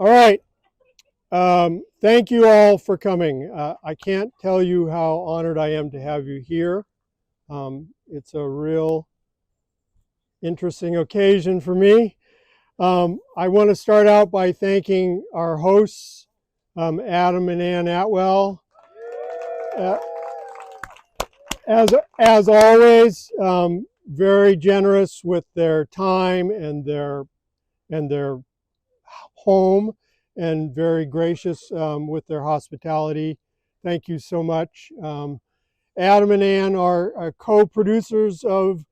All right. Thank you all for coming. I can't tell you how honored I am to have you here. It's a real interesting occasion for me. I want to start out by thanking our hosts, Adam and Ann Atwell. Uh, as always, very generous with their time and their home, and very gracious with their hospitality. Thank you so much. Adam and Ann are co-producers of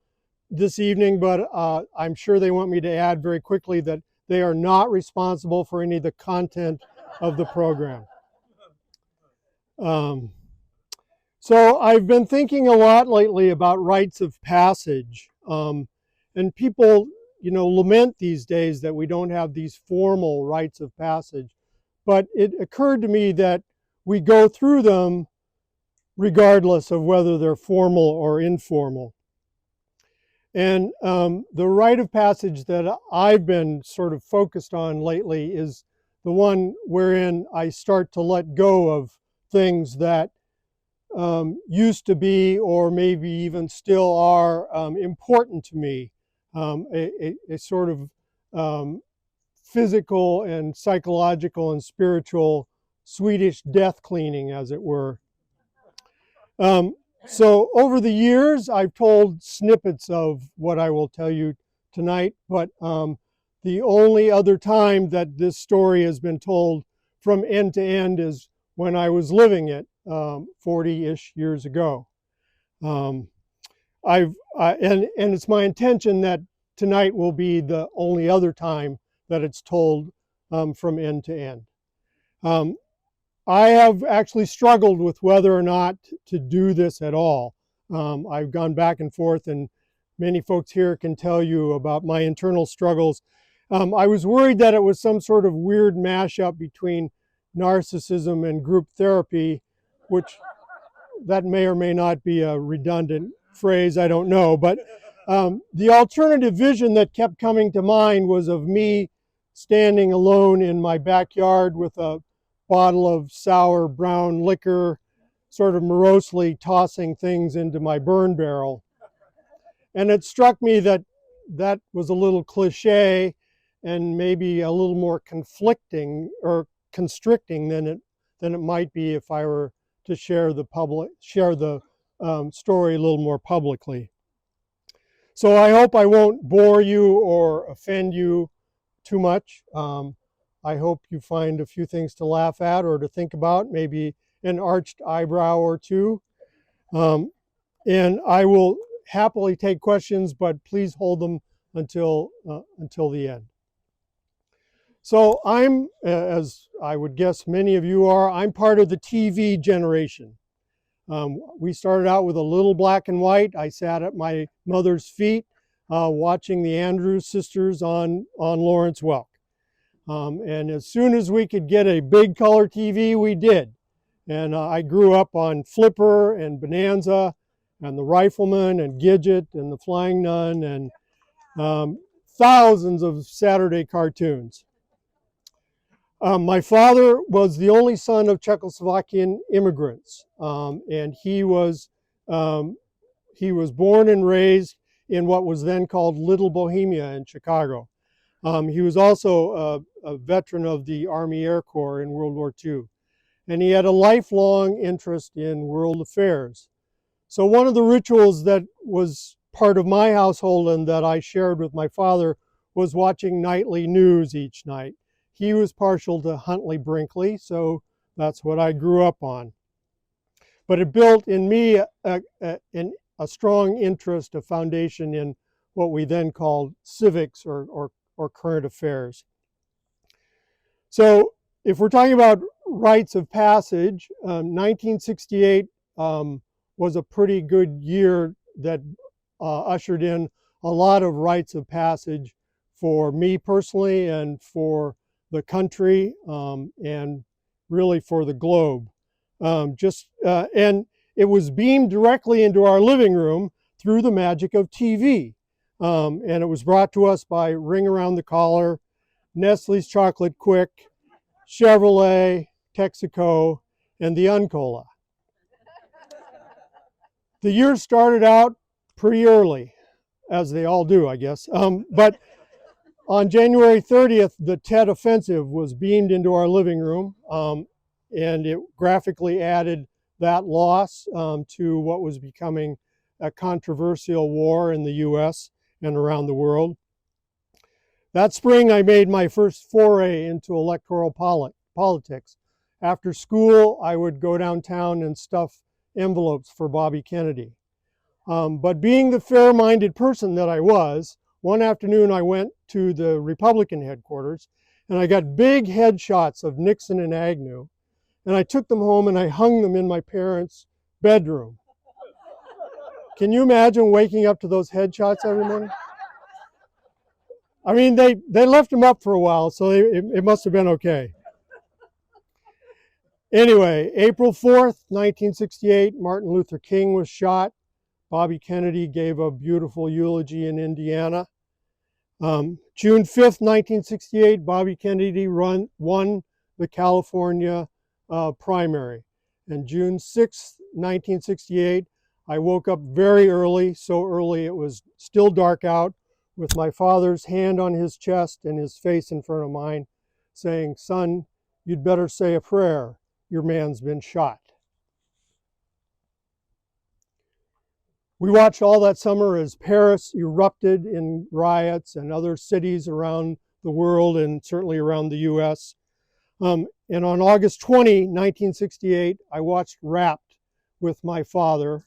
this evening, but I'm sure they want me to add very quickly that they are not responsible for any of the content of the program. So I've been thinking a lot lately about rites of passage, and people lament these days that we don't have these formal rites of passage. But it occurred to me that we go through them regardless of whether they're formal or informal. And the rite of passage that I've been sort of focused on lately is the one wherein I start to let go of things that used to be, or maybe even still are, important to me. A sort of physical and psychological and spiritual Swedish death cleaning, as it were. So over the years, I've told snippets of what I will tell you tonight, but the only other time that this story has been told from end to end is when I was living it 40-ish years ago. And it's my intention that tonight will be the only other time that it's told from end to end. I have actually struggled with whether or not to do this at all. I've gone back and forth, and many folks here can tell you about my internal struggles. I was worried that it was some sort of weird mashup between narcissism and group therapy, which that may or may not be a redundant phrase, I don't know. But the alternative vision that kept coming to mind was of me standing alone in my backyard with a bottle of sour brown liquor, sort of morosely tossing things into my burn barrel. And it struck me that that was a little cliche and maybe a little more conflicting or constricting than it might be if I were to share the story a little more publicly. So I hope I won't bore you or offend you too much. I hope you find a few things to laugh at or to think about, maybe an arched eyebrow or two. And I will happily take questions, but please hold them until the end. So I'm, as I would guess many of you are, I'm part of the TV generation. We started out with a little black and white. I sat at my mother's feet watching the Andrews sisters on Lawrence Welk. And as soon as we could get a big color TV, we did. And I grew up on Flipper and Bonanza and the Rifleman and Gidget and the Flying Nun and thousands of Saturday cartoons. My father was the only son of Czechoslovakian immigrants, and he was born and raised in what was then called Little Bohemia in Chicago. He was also a veteran of the Army Air Corps in World War II, and he had a lifelong interest in world affairs. So one of the rituals that was part of my household and that I shared with my father was watching nightly news each night. He was partial to Huntley Brinkley, so that's what I grew up on. But it built in me a strong interest, a foundation in what we then called civics or current affairs. So if we're talking about rites of passage, 1968 was a pretty good year that ushered in a lot of rites of passage for me personally and for the country and really for the globe. And it was beamed directly into our living room through the magic of TV. And it was brought to us by Ring Around the Collar, Nestle's Chocolate Quick, Chevrolet, Texaco, and the Uncola. The year started out pretty early, as they all do, I guess. But on January 30th, the Tet Offensive was beamed into our living room, and it graphically added that loss to what was becoming a controversial war in the US and around the world. That spring, I made my first foray into electoral politics. After school, I would go downtown and stuff envelopes for Bobby Kennedy. But being the fair-minded person that I was, one afternoon I went to the Republican headquarters and I got big headshots of Nixon and Agnew, and I took them home and I hung them in my parents' bedroom. Can you imagine waking up to those headshots every morning? I mean, they left them up for a while, so it must have been okay. Anyway, April 4th, 1968, Martin Luther King was shot. Bobby Kennedy gave a beautiful eulogy in Indiana. June 5th, 1968, Bobby Kennedy won the California primary. And June 6th, 1968, I woke up very early, so early it was still dark out, with my father's hand on his chest and his face in front of mine, saying, "Son, you'd better say a prayer. Your man's been shot." We watched all that summer as Paris erupted in riots and other cities around the world and certainly around the US. And on August 20, 1968, I watched Wrapped with my father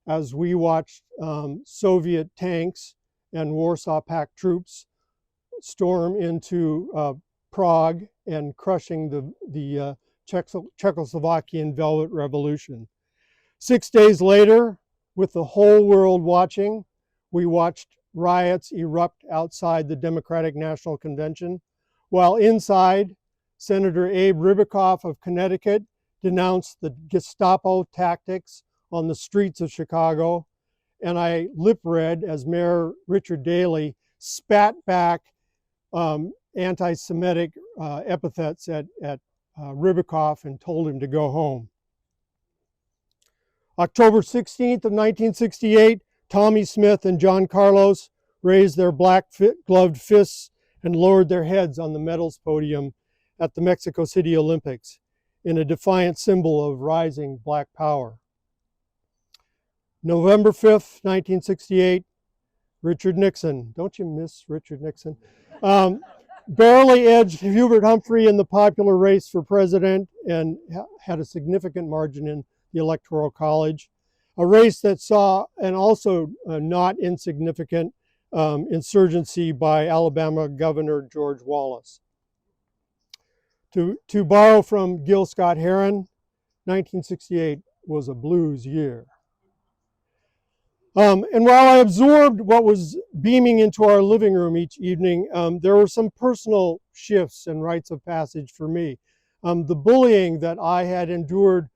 as we watched Soviet tanks and Warsaw Pact troops storm into Prague and crushing the Czechoslovakian Velvet Revolution. 6 days later, with the whole world watching, we watched riots erupt outside the Democratic National Convention, while inside, Senator Abe Ribicoff of Connecticut denounced the Gestapo tactics on the streets of Chicago, and I lip read as Mayor Richard Daley spat back anti-Semitic epithets at Ribicoff and told him to go home. October 16th of 1968, Tommy Smith and John Carlos raised their black-gloved fists and lowered their heads on the medals podium at the Mexico City Olympics in a defiant symbol of rising black power. November 5th, 1968, Richard Nixon, don't you miss Richard Nixon? Barely edged Hubert Humphrey in the popular race for president and had a significant margin in the Electoral College, a race that saw an also not insignificant insurgency by Alabama Governor George Wallace. To borrow from Gil Scott-Heron, 1968 was a blues year. And while I absorbed what was beaming into our living room each evening, there were some personal shifts and rites of passage for me. The bullying that I had endured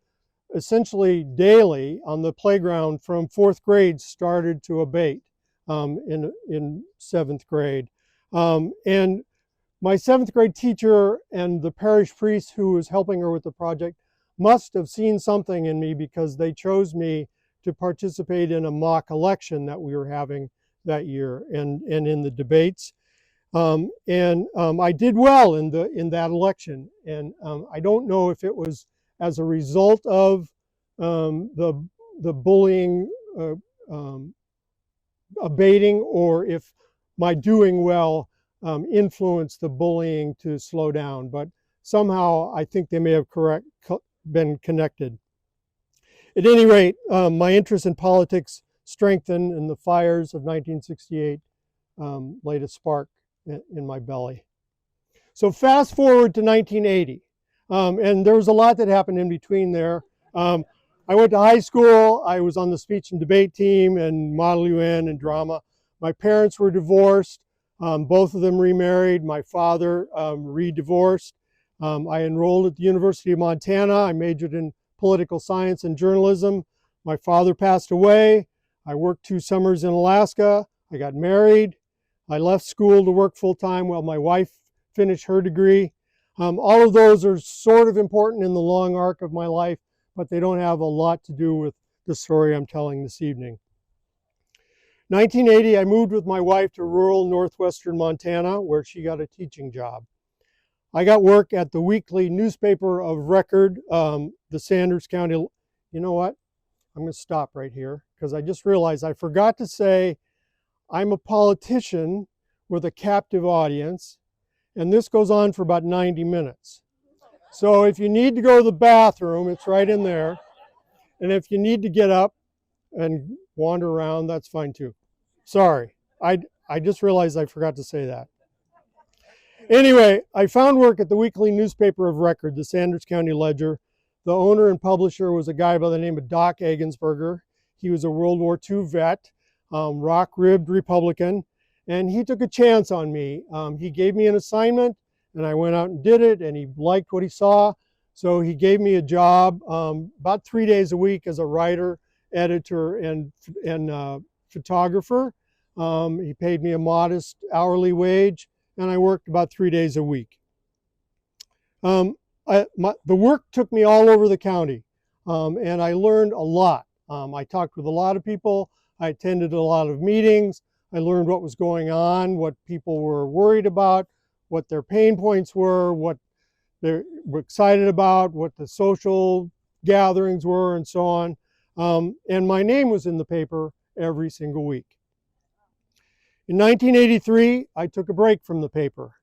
essentially daily on the playground from fourth grade started to abate in seventh grade. And my seventh grade teacher and the parish priest who was helping her with the project must have seen something in me, because they chose me to participate in a mock election that we were having that year and in the debates. I did well in that election. And I don't know if it was as a result of the bullying abating, or if my doing well influenced the bullying to slow down. But somehow I think they may have been connected. At any rate, my interest in politics strengthened, and the fires of 1968 laid a spark in my belly. So fast forward to 1980, and there was a lot that happened in between there. I went to high school. I was on the speech and debate team and Model UN and drama. My parents were divorced. Both of them remarried. My father re-divorced. I enrolled at the University of Montana. I majored in political science and journalism. My father passed away. I worked 2 summers in Alaska. I got married. I left school to work full-time while my wife finished her degree. All of those are sort of important in the long arc of my life, but they don't have a lot to do with the story I'm telling this evening. 1980, I moved with my wife to rural northwestern Montana, where she got a teaching job. I got work at the weekly newspaper of record, the Sanders County. You know what? I'm going to stop right here because I just realized I forgot to say I'm a politician with a captive audience, and this goes on for about 90 minutes. So if you need to go to the bathroom, it's right in there. And if you need to get up and wander around, that's fine too. Sorry, I just realized I forgot to say that. Anyway, I found work at the weekly newspaper of record, the Sanders County Ledger. The owner and publisher was a guy by the name of Doc Egensberger. He was a World War II vet, rock-ribbed Republican, and he took a chance on me. He gave me an assignment, and I went out and did it, and he liked what he saw, so he gave me a job about 3 days a week as a writer, editor, and photographer. He paid me a modest hourly wage, and I worked about 3 days a week. The work took me all over the county, and I learned a lot. I talked with a lot of people. I attended a lot of meetings. I learned what was going on, what people were worried about, what their pain points were, what they were excited about, what the social gatherings were, and so on. And my name was in the paper every single week. In 1983, I took a break from the paper,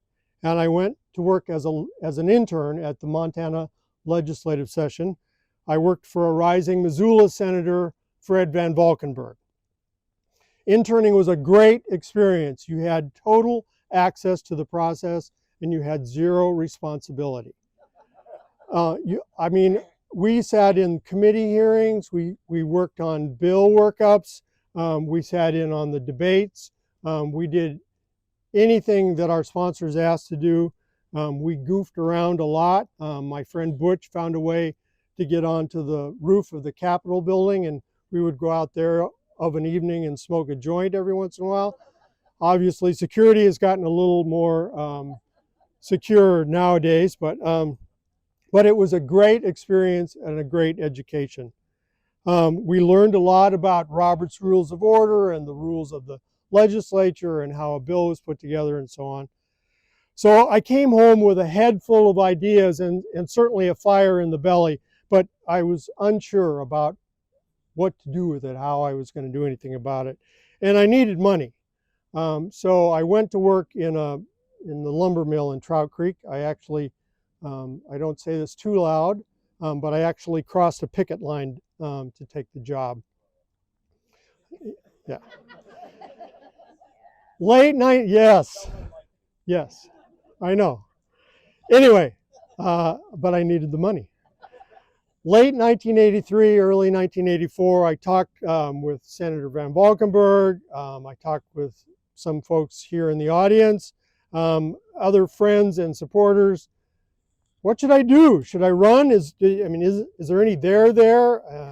and I went to work as an intern at the Montana legislative session. I worked for a rising Missoula Senator, Fred Van Valkenburg. Interning was a great experience. You had total access to the process, and you had zero responsibility. We sat in committee hearings, we worked on bill workups, we sat in on the debates, we did anything that our sponsors asked to do. We goofed around a lot. My friend Butch found a way to get onto the roof of the Capitol building, and we would go out there of an evening and smoke a joint every once in a while. Obviously, security has gotten a little more secure nowadays, but it was a great experience and a great education. We learned a lot about Robert's Rules of Order and the rules of the legislature and how a bill was put together and so on. So I came home with a head full of ideas and certainly a fire in the belly, but I was unsure about what to do with it, how I was going to do anything about it. And I needed money. So I went to work in the lumber mill in Trout Creek. I actually, I don't say this too loud, but I actually crossed a picket line to take the job. Yeah. Late night, yes, I know. Anyway, but I needed the money. Late 1983, early 1984, I talked with Senator Van Valkenburg. I talked with some folks here in the audience, other friends and supporters. What should I do? Should I run? Is there any there?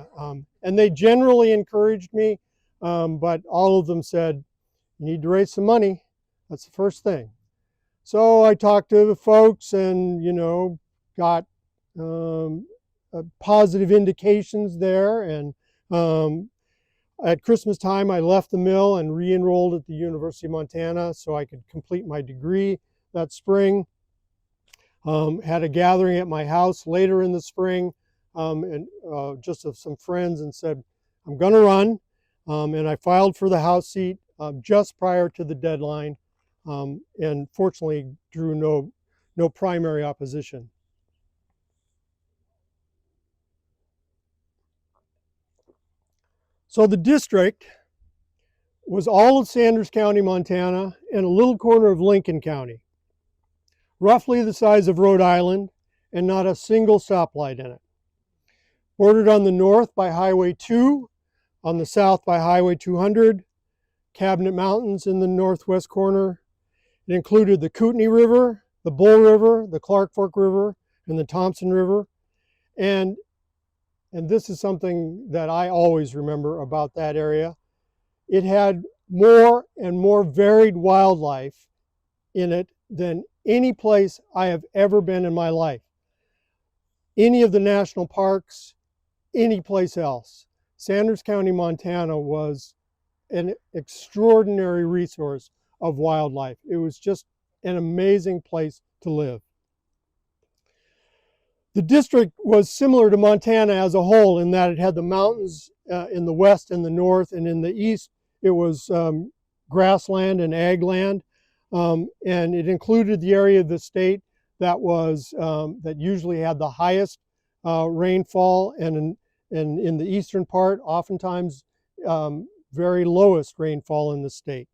And they generally encouraged me, but all of them said, you need to raise some money. That's the first thing. So I talked to the folks and, got positive indications there. And at Christmas time, I left the mill and re-enrolled at the University of Montana so I could complete my degree that spring. Had a gathering at my house later in the spring and just of some friends and said, I'm going to run. And I filed for the House seat just prior to the deadline and fortunately drew no primary opposition. So the district was all of Sanders County, Montana, and a little corner of Lincoln County, roughly the size of Rhode Island, and not a single stoplight in it. Bordered on the north by Highway 2, on the south by Highway 200, Cabinet Mountains in the northwest corner. It included the Kootenai River, the Bull River, the Clark Fork River, and the Thompson River. And this is something that I always remember about that area. It had more and more varied wildlife in it than any place I have ever been in my life. Any of the national parks, any place else. Sanders County, Montana was an extraordinary resource of wildlife. It was just an amazing place to live. The district was similar to Montana as a whole in that it had the mountains in the west and the north, and in the east it was grassland and ag land, and it included the area of the state that was that usually had the highest rainfall, and in the eastern part, oftentimes very lowest rainfall in the state.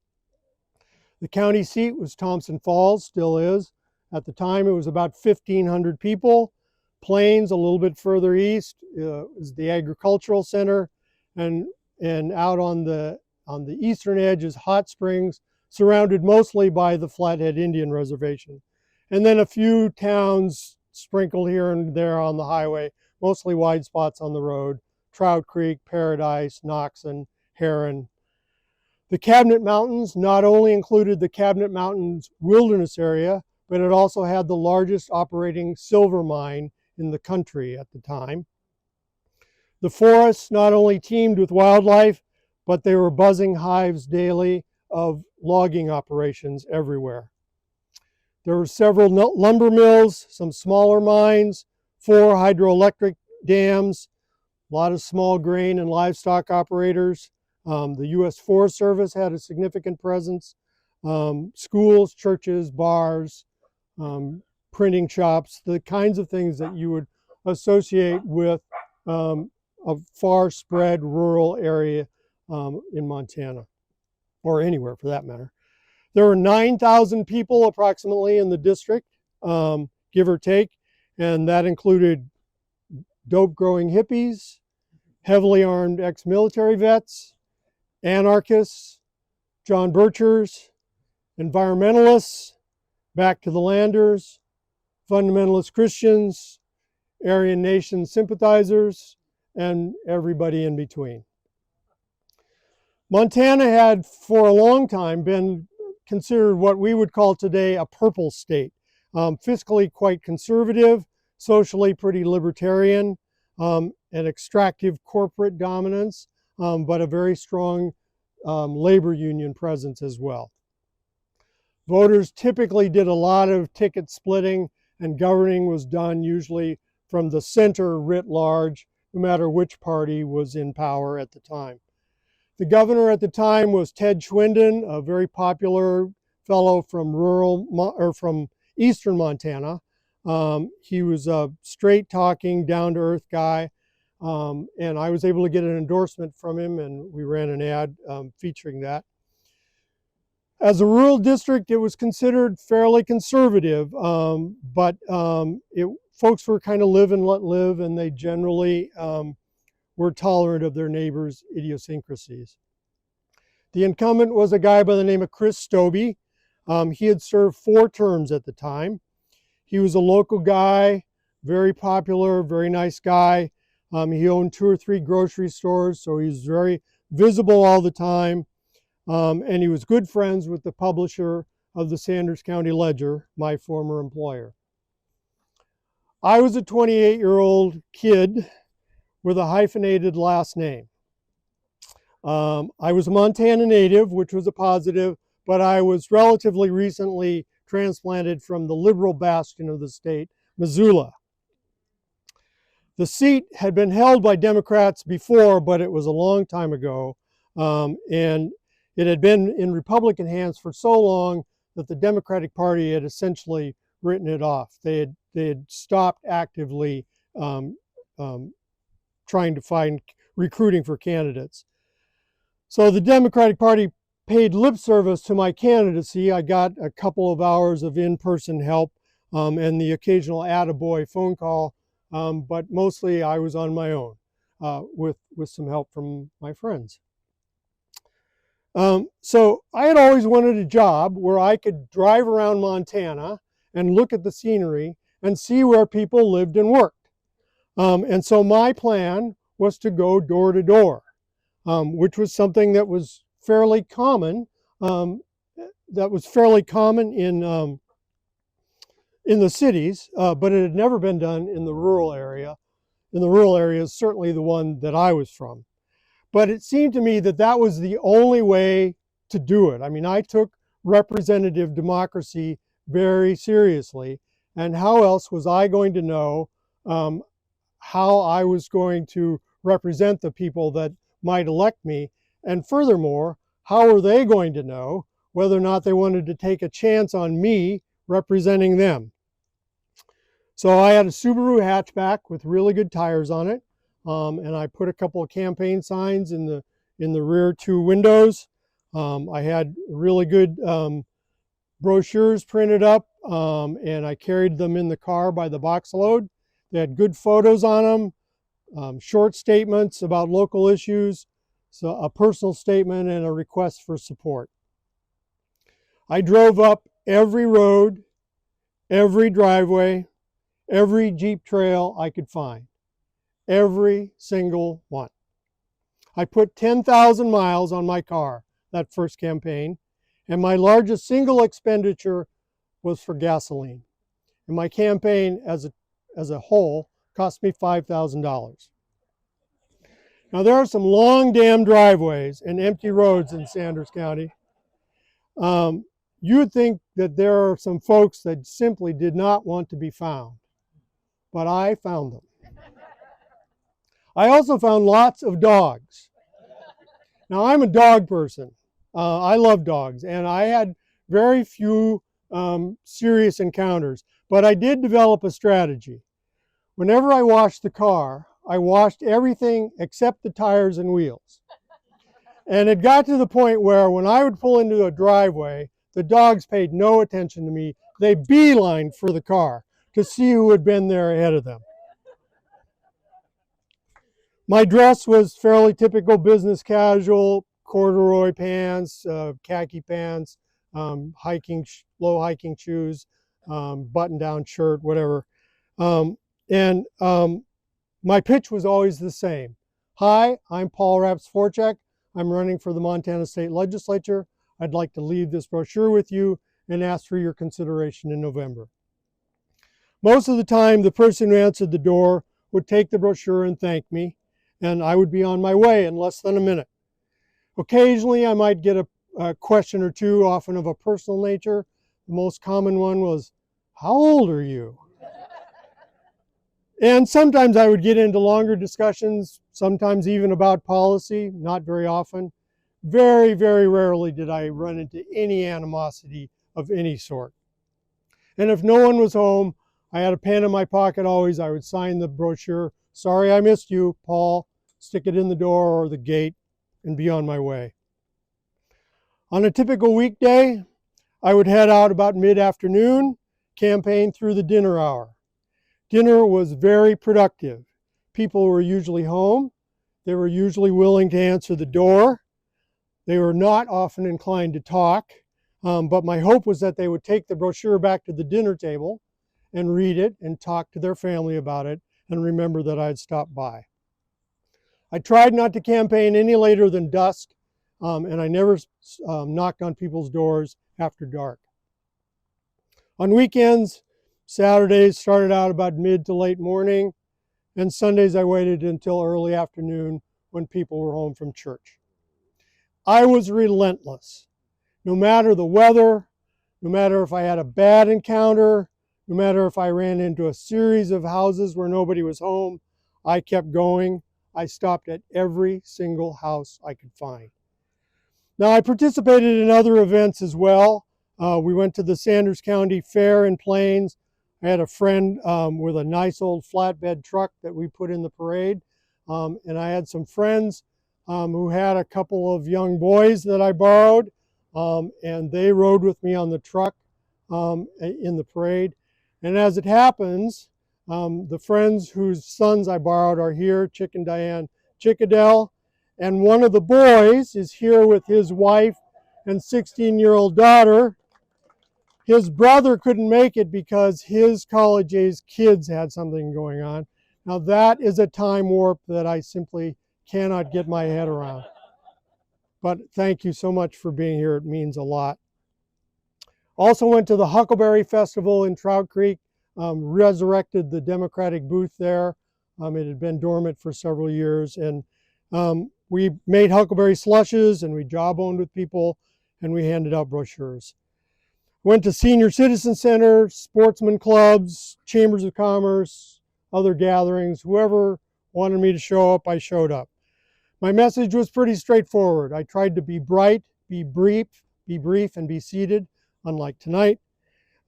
The county seat was Thompson Falls, still is. At the time, it was about 1,500 people. Plains, a little bit further east, is the agricultural center, and out on the eastern edge is Hot Springs, surrounded mostly by the Flathead Indian Reservation, and then a few towns sprinkled here and there on the highway, mostly wide spots on the road: Trout Creek, Paradise, Knoxon, Heron. The Cabinet Mountains not only included the Cabinet Mountains wilderness area, but it also had the largest operating silver mine in the country at the time. The forests not only teemed with wildlife, but they were buzzing hives daily of logging operations everywhere. There were several lumber mills, some smaller mines, 4 hydroelectric dams, a lot of small grain and livestock operators. The U.S. Forest Service had a significant presence. Schools, churches, bars, printing shops, the kinds of things that you would associate with a far spread rural area in Montana, or anywhere for that matter. There were 9,000 people approximately in the district, give or take, and that included dope growing hippies, heavily armed ex-military vets, anarchists, John Birchers, environmentalists, back to the landers, fundamentalist Christians, Aryan Nation sympathizers, and everybody in between. Montana had for a long time been considered what we would call today a purple state, fiscally quite conservative, socially pretty libertarian, an extractive corporate dominance, but a very strong labor union presence as well. Voters typically did a lot of ticket splitting, and governing was done usually from the center writ large, no matter which party was in power at the time. The governor at the time was Ted Schwinden, a very popular fellow from eastern Montana. He was a straight-talking, down-to-earth guy, and I was able to get an endorsement from him, and we ran an ad featuring that. As a rural district, it was considered fairly conservative, but folks were kind of live and let live, and they generally were tolerant of their neighbors' idiosyncrasies. The incumbent was a guy by the name of Chris Stobie. He had served 4 terms at the time. He was a local guy, very popular, very nice guy. He owned 2 or 3 grocery stores, so he was very visible all the time. And he was good friends with the publisher of the Sanders County Ledger, my former employer. I was a 28-year-old kid with a hyphenated last name. I was a Montana native, which was a positive, but I was relatively recently transplanted from the liberal bastion of the state, Missoula. The seat had been held by Democrats before, but it was a long time ago, and it had been in Republican hands for so long that the Democratic Party had essentially written it off. They had stopped actively trying to find recruiting for candidates. So the Democratic Party paid lip service to my candidacy. I got a couple of hours of in-person help and the occasional attaboy phone call, but mostly I was on my own with some help from my friends. So I had always wanted a job where I could drive around Montana and look at the scenery and see where people lived and worked. And so my plan was to go door to door, which was something that was fairly common. In in the cities, but it had never been done in the rural area. In the rural areas, certainly the one that I was from. But it seemed to me that that was the only way to do it. I mean, I took representative democracy very seriously, and how else was I going to know how I was going to represent the people that might elect me? And furthermore, how were they going to know whether or not they wanted to take a chance on me representing them? So I had a Subaru hatchback with really good tires on it, and I put a couple of campaign signs in the rear two windows. I had really good brochures printed up, and I carried them in the car by the box load. They had good photos on them, short statements about local issues, so a personal statement and a request for support. I drove up every road, every driveway, every Jeep trail I could find, every single one. I put 10,000 miles on my car that first campaign, and my largest single expenditure was for gasoline. And my campaign as a whole cost me $5,000. Now there are some long damn driveways and empty roads in Sanders County. You would think that there are some folks that simply did not want to be found, but I found them. I also found lots of dogs. Now I'm a dog person. I love dogs, and I had very few serious encounters, but I did develop a strategy. Whenever I washed the car, I washed everything except the tires and wheels. And it got to the point where when I would pull into a driveway, the dogs paid no attention to me. They beelined for the car to see who had been there ahead of them. My dress was fairly typical business casual, corduroy pants, khaki pants, low hiking shoes, button-down shirt, whatever. And my pitch was always the same. Hi, I'm Paul Rapps-Forchek. I'm running for the Montana State Legislature. I'd like to leave this brochure with you and ask for your consideration in November. Most of the time, the person who answered the door would take the brochure and thank me, and I would be on my way in less than a minute. Occasionally, I might get a question or two, often of a personal nature. The most common one was, "How old are you?" And sometimes I would get into longer discussions, sometimes even about policy, not very often. Very, very rarely did I run into any animosity of any sort. And if no one was home, I had a pen in my pocket always. I would sign the brochure. "Sorry I missed you, Paul." Stick it in the door or the gate and be on my way. On a typical weekday, I would head out about mid-afternoon, campaign through the dinner hour. Dinner was very productive. People were usually home. They were usually willing to answer the door. They were not often inclined to talk, but my hope was that they would take the brochure back to the dinner table and read it and talk to their family about it and remember that I had stopped by. I tried not to campaign any later than dusk, and I never knocked on people's doors after dark. On weekends, Saturdays started out about mid to late morning, and Sundays I waited until early afternoon when people were home from church. I was relentless. No matter the weather, no matter if I had a bad encounter, no matter if I ran into a series of houses where nobody was home, I kept going. I stopped at every single house I could find. Now, I participated in other events as well. We went to the Sanders County Fair in Plains. I had a friend with a nice old flatbed truck that we put in the parade. And I had some friends who had a couple of young boys that I borrowed, and they rode with me on the truck in the parade. And as it happens, the friends whose sons I borrowed are here, Chick and Diane Chickadell, and one of the boys is here with his wife and 16-year-old daughter. His brother couldn't make it because his college-age kids had something going on. Now that is a time warp that I simply cannot get my head around. But thank you so much for being here. It means a lot. Also went to the Huckleberry Festival in Trout Creek, resurrected the Democratic booth there. It had been dormant for several years, and we made huckleberry slushes, and we jawboned with people, and we handed out brochures. Went to senior citizen center, sportsman clubs, chambers of commerce, other gatherings. Whoever wanted me to show up, I showed up. My message was pretty straightforward. I tried to be bright, be brief, and be seated, unlike tonight.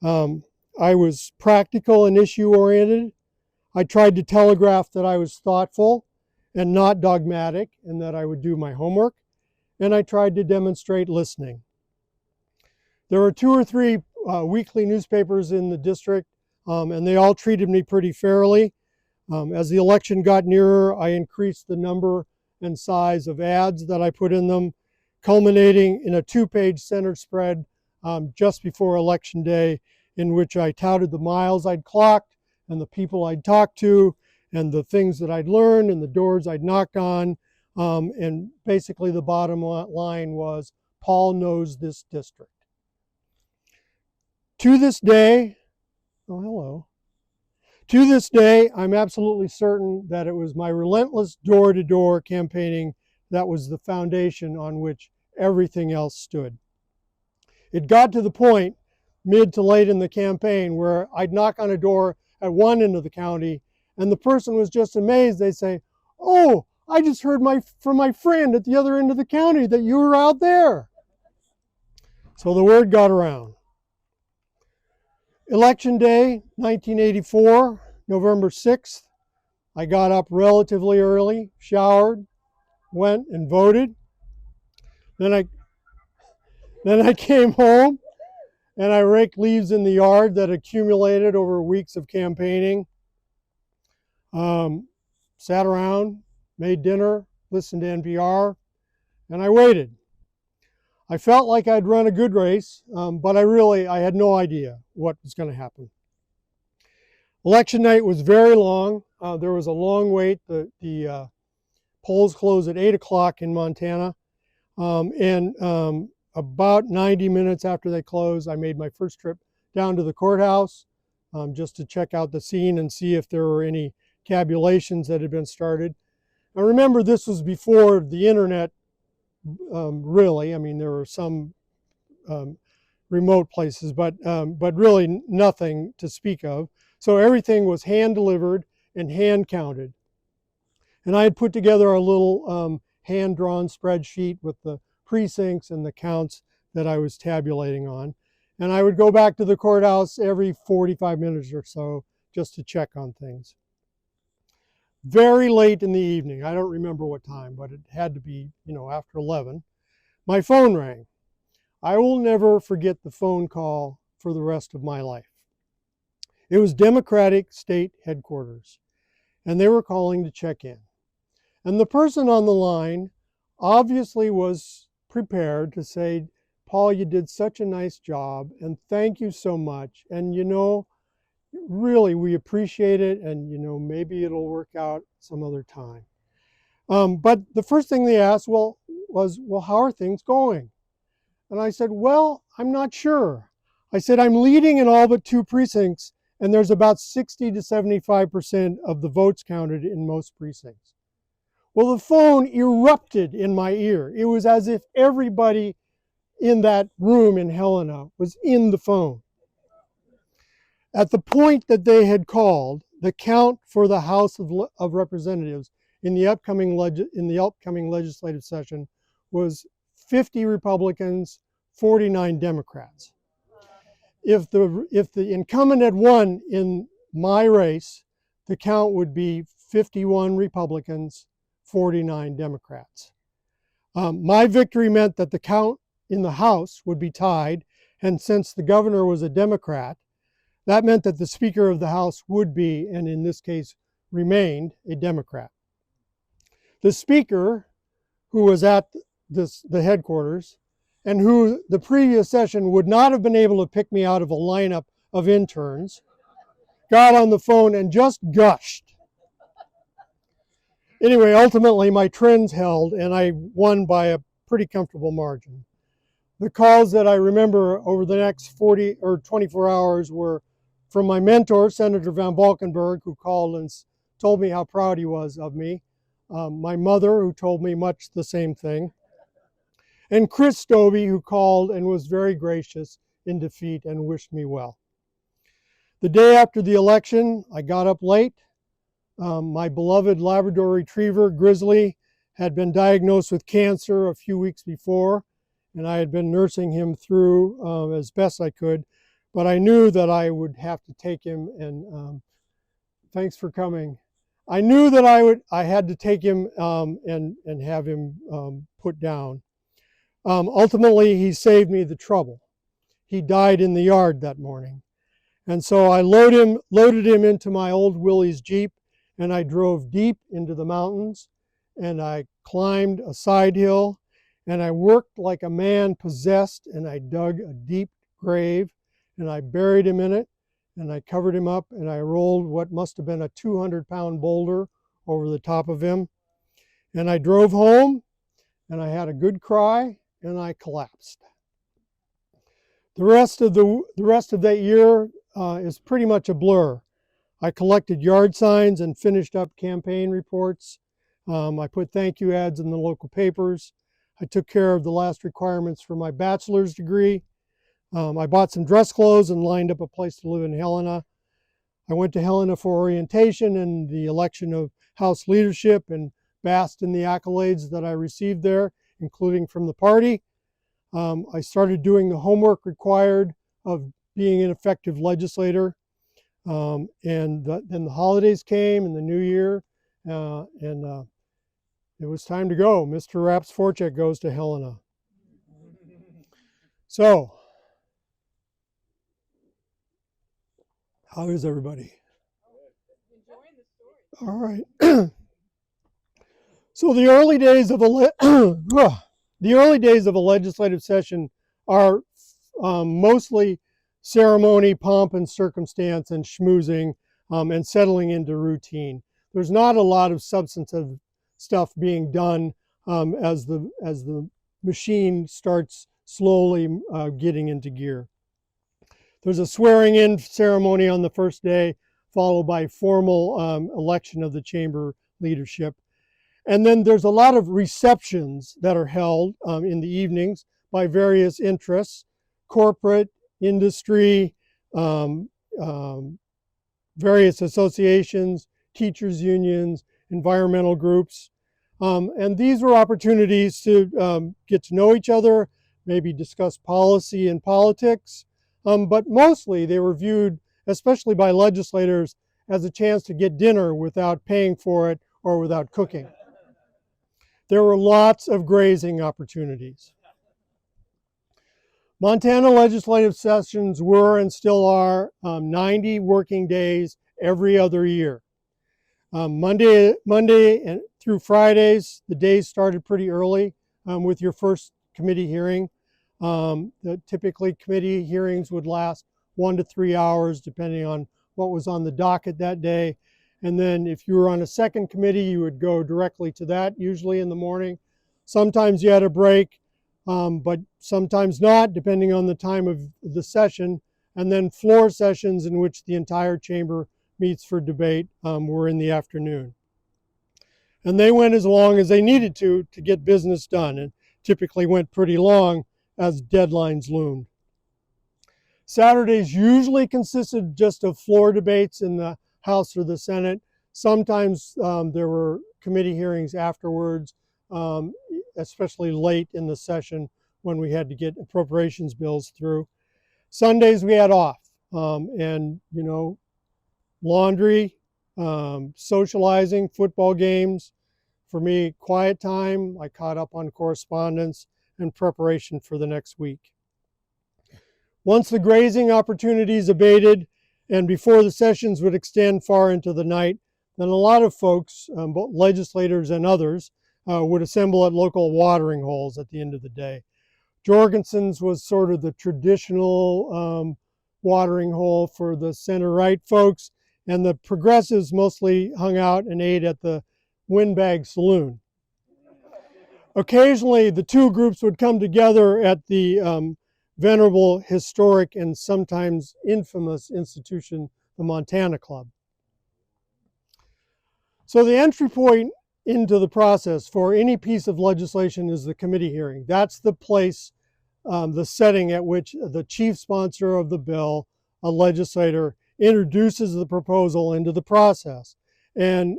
I was practical and issue-oriented. I tried to telegraph that I was thoughtful and not dogmatic, and that I would do my homework. And I tried to demonstrate listening. There were 2 or 3 weekly newspapers in the district, and they all treated me pretty fairly. As the election got nearer, I increased the number and size of ads that I put in them, culminating in a 2-page center spread just before Election Day, in which I touted the miles I'd clocked and the people I'd talked to and the things that I'd learned and the doors I'd knocked on. And basically the bottom line was, Paul knows this district. To this day, oh, hello. To this day, I'm absolutely certain that it was my relentless door-to-door campaigning that was the foundation on which everything else stood. It got to the point, mid to late in the campaign, where I'd knock on a door at one end of the county, and the person was just amazed. They'd say, "Oh, I just heard from my friend at the other end of the county that you were out there." So the word got around. Election Day, 1984, November 6th, I got up relatively early, showered, went and voted. Then I came home and I raked leaves in the yard that accumulated over weeks of campaigning. Sat around, made dinner, listened to NPR, and I waited. I felt like I'd run a good race, but I had no idea what was going to happen. Election night was very long. There was a long wait. The polls closed at 8 o'clock in Montana. And about 90 minutes after they closed, I made my first trip down to the courthouse just to check out the scene and see if there were any tabulations that had been started. Now remember, this was before the internet, really. I mean, there were some remote places, but really nothing to speak of. So everything was hand delivered and hand counted. And I had put together a little hand-drawn spreadsheet with the precincts and the counts that I was tabulating on. And I would go back to the courthouse every 45 minutes or so just to check on things. Very late in the evening, I don't remember what time, but it had to be, after 11, my phone rang. I will never forget the phone call for the rest of my life. It was Democratic state headquarters, and they were calling to check in. And the person on the line obviously was prepared to say, "Paul, you did such a nice job, and thank you so much. And really, we appreciate it, and maybe it'll work out some other time." But the first thing they asked was, "How are things going?" And I said, "Well, I'm not sure." I said, "I'm leading in all but 2 precincts, and there's about 60 to 75% of the votes counted in most precincts." Well, the phone erupted in my ear. It was as if everybody in that room in Helena was in the phone. At the point that they had called, the count for the House of Representatives in the upcoming legislative session was 50 Republicans, 49 Democrats. If the incumbent had won in my race, the count would be 51 Republicans, 49 Democrats. My victory meant that the count in the House would be tied, and since the governor was a Democrat, that meant that the Speaker of the House would be, and in this case remained, a Democrat. The Speaker, who was at the headquarters, and who the previous session would not have been able to pick me out of a lineup of interns, got on the phone and just gushed. Anyway, ultimately my trends held, and I won by a pretty comfortable margin. The calls that I remember over the next 40 or 24 hours were from my mentor, Senator Van Valkenburg, who called and told me how proud he was of me, my mother, who told me much the same thing, and Chris Stovey, who called and was very gracious in defeat and wished me well. The day after the election, I got up late. My beloved Labrador Retriever, Grizzly, had been diagnosed with cancer a few weeks before, and I had been nursing him through as best I could, but I knew that I would have to take him, and thanks for coming. I knew that I had to take him and have him put down. Ultimately, he saved me the trouble. He died in the yard that morning. And so I loaded him into my old Willys Jeep, and I drove deep into the mountains, and I climbed a side hill, and I worked like a man possessed, and I dug a deep grave, and I buried him in it, and I covered him up, and I rolled what must have been a 200-pound boulder over the top of him. And I drove home, and I had a good cry, and I collapsed. The rest of that year is pretty much a blur. I collected yard signs and finished up campaign reports. I put thank you ads in the local papers. I took care of the last requirements for my bachelor's degree. I bought some dress clothes and lined up a place to live in Helena. I went to Helena for orientation and the election of House leadership and basked in the accolades that I received there, including from the party. I started doing the homework required of being an effective legislator. Then the holidays came and the new year, and it was time to go. Mr. Raps Forchek goes to Helena. So, how is everybody? Enjoying the story. All right. So the early days of a legislative session are mostly ceremony, pomp and circumstance, and schmoozing, and settling into routine. There's not a lot of substantive stuff being done as the machine starts slowly getting into gear. There's a swearing-in ceremony on the first day, followed by formal election of the chamber leadership. And then there's a lot of receptions that are held in the evenings by various interests, corporate, industry, various associations, teachers' unions, environmental groups. And these were opportunities to get to know each other, maybe discuss policy and politics, but mostly they were viewed, especially by legislators, as a chance to get dinner without paying for it or without cooking. There were lots of grazing opportunities. Montana legislative sessions were and still are 90 working days every other year. Monday and through Fridays, the days started pretty early with your first committee hearing. Typically committee hearings would last 1 to 3 hours depending on what was on the docket that day. And then if you were on a second committee, you would go directly to that, usually in the morning. Sometimes you had a break, but sometimes not, depending on the time of the session. And then floor sessions in which the entire chamber meets for debate were in the afternoon. And they went as long as they needed to get business done, and typically went pretty long as deadlines loomed. Saturdays usually consisted just of floor debates in the House or the Senate. Sometimes there were committee hearings afterwards, especially late in the session when we had to get appropriations bills through. Sundays we had off, and laundry, socializing, football games. For me, quiet time. I caught up on correspondence and preparation for the next week. Once the grazing opportunities abated and before the sessions would extend far into the night, then a lot of folks, both legislators and others, would assemble at local watering holes at the end of the day. Jorgensen's was sort of the traditional watering hole for the center-right folks, and the progressives mostly hung out and ate at the Windbag Saloon. Occasionally, the two groups would come together at the venerable, historic, and sometimes infamous institution, the Montana Club. So the entry point into the process for any piece of legislation is the committee hearing. That's the place, the setting at which the chief sponsor of the bill, a legislator, introduces the proposal into the process. And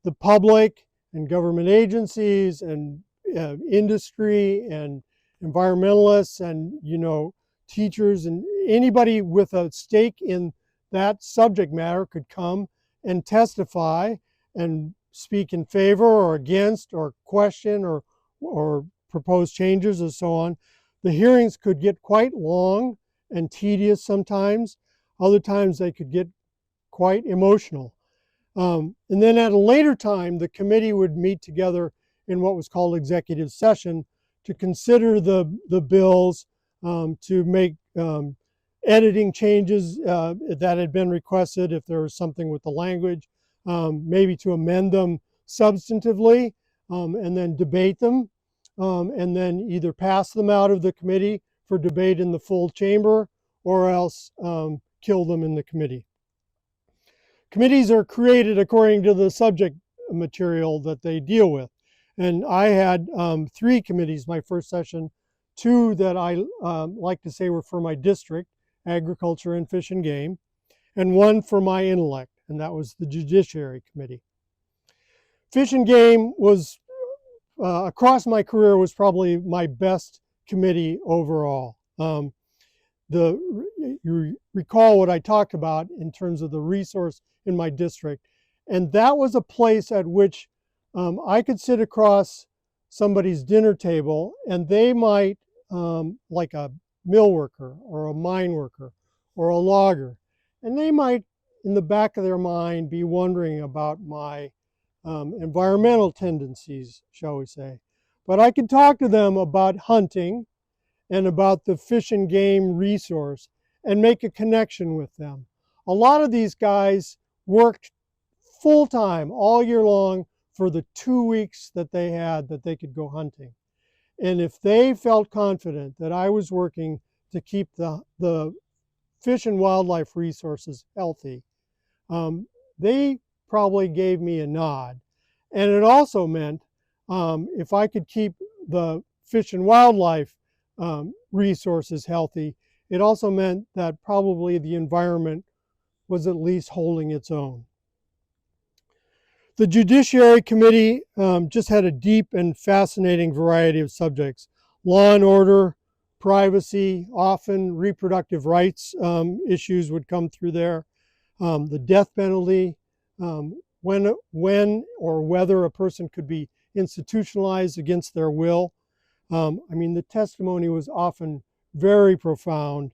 the public and government agencies and industry and environmentalists and, teachers and anybody with a stake in that subject matter could come and testify and speak in favor or against or question or propose changes and so on. The hearings could get quite long and tedious sometimes. Other times they could get quite emotional. And then at a later time, the committee would meet together in what was called executive session to consider the bills, to make editing changes that had been requested if there was something with the language, maybe to amend them substantively, and then debate them, and then either pass them out of the committee for debate in the full chamber or else kill them in the committee. Committees are created according to the subject material that they deal with. And I had 3 committees my first session, 2 that I like to say were for my district, agriculture and fish and game, and 1 for my intellect, and that was the Judiciary Committee. Fish and game was, across my career, was probably my best committee overall. You recall what I talked about in terms of the resource in my district, and that was a place at which I could sit across somebody's dinner table and they might, like a mill worker or a mine worker or a logger, and they might in the back of their mind be wondering about my environmental tendencies, shall we say. But I could talk to them about hunting and about the fish and game resource and make a connection with them. A lot of these guys worked full time all year long for the 2 weeks that they had that they could go hunting. And if they felt confident that I was working to keep the fish and wildlife resources healthy, they probably gave me a nod. And it also meant if I could keep the fish and wildlife resources healthy, it also meant that probably the environment was at least holding its own. The Judiciary Committee just had a deep and fascinating variety of subjects: law and order, privacy, often reproductive rights issues would come through there, the death penalty, when or whether a person could be institutionalized against their will. The testimony was often very profound,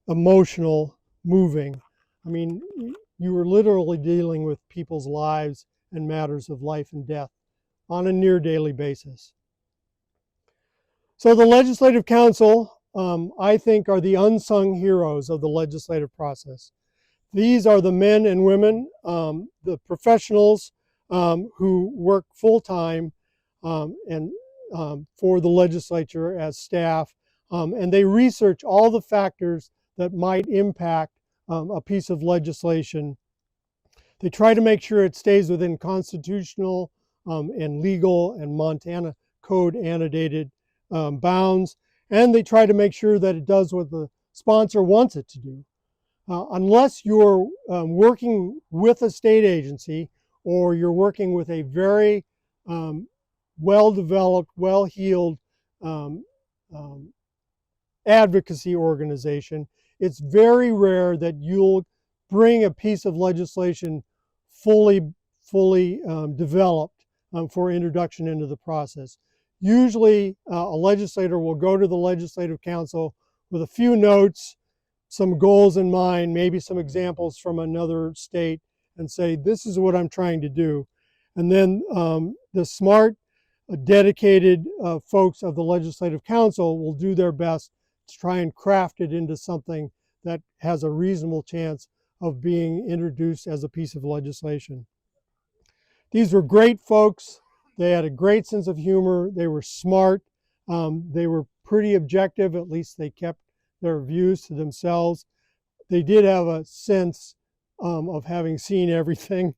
emotional, moving. You were literally dealing with people's lives and matters of life and death on a near daily basis. So the Legislative Council, I think, are the unsung heroes of the legislative process. These are the men and women, the professionals who work full-time and for the legislature as staff, and they research all the factors that might impact a piece of legislation. They try to make sure it stays within constitutional and legal and Montana code annotated bounds, and they try to make sure that it does what the sponsor wants it to do. Unless you're working with a state agency or you're working with a very well-developed, well-heeled advocacy organization, it's very rare that you'll bring a piece of legislation fully developed for introduction into the process. Usually a legislator will go to the Legislative Council with a few notes, some goals in mind, maybe some examples from another state, and say, this is what I'm trying to do. And then the smart, dedicated folks of the Legislative Council will do their best to try and craft it into something that has a reasonable chance of being introduced as a piece of legislation. These were great folks. They had a great sense of humor. They were smart. They were pretty objective. At least they kept their views to themselves. They did have a sense of having seen everything.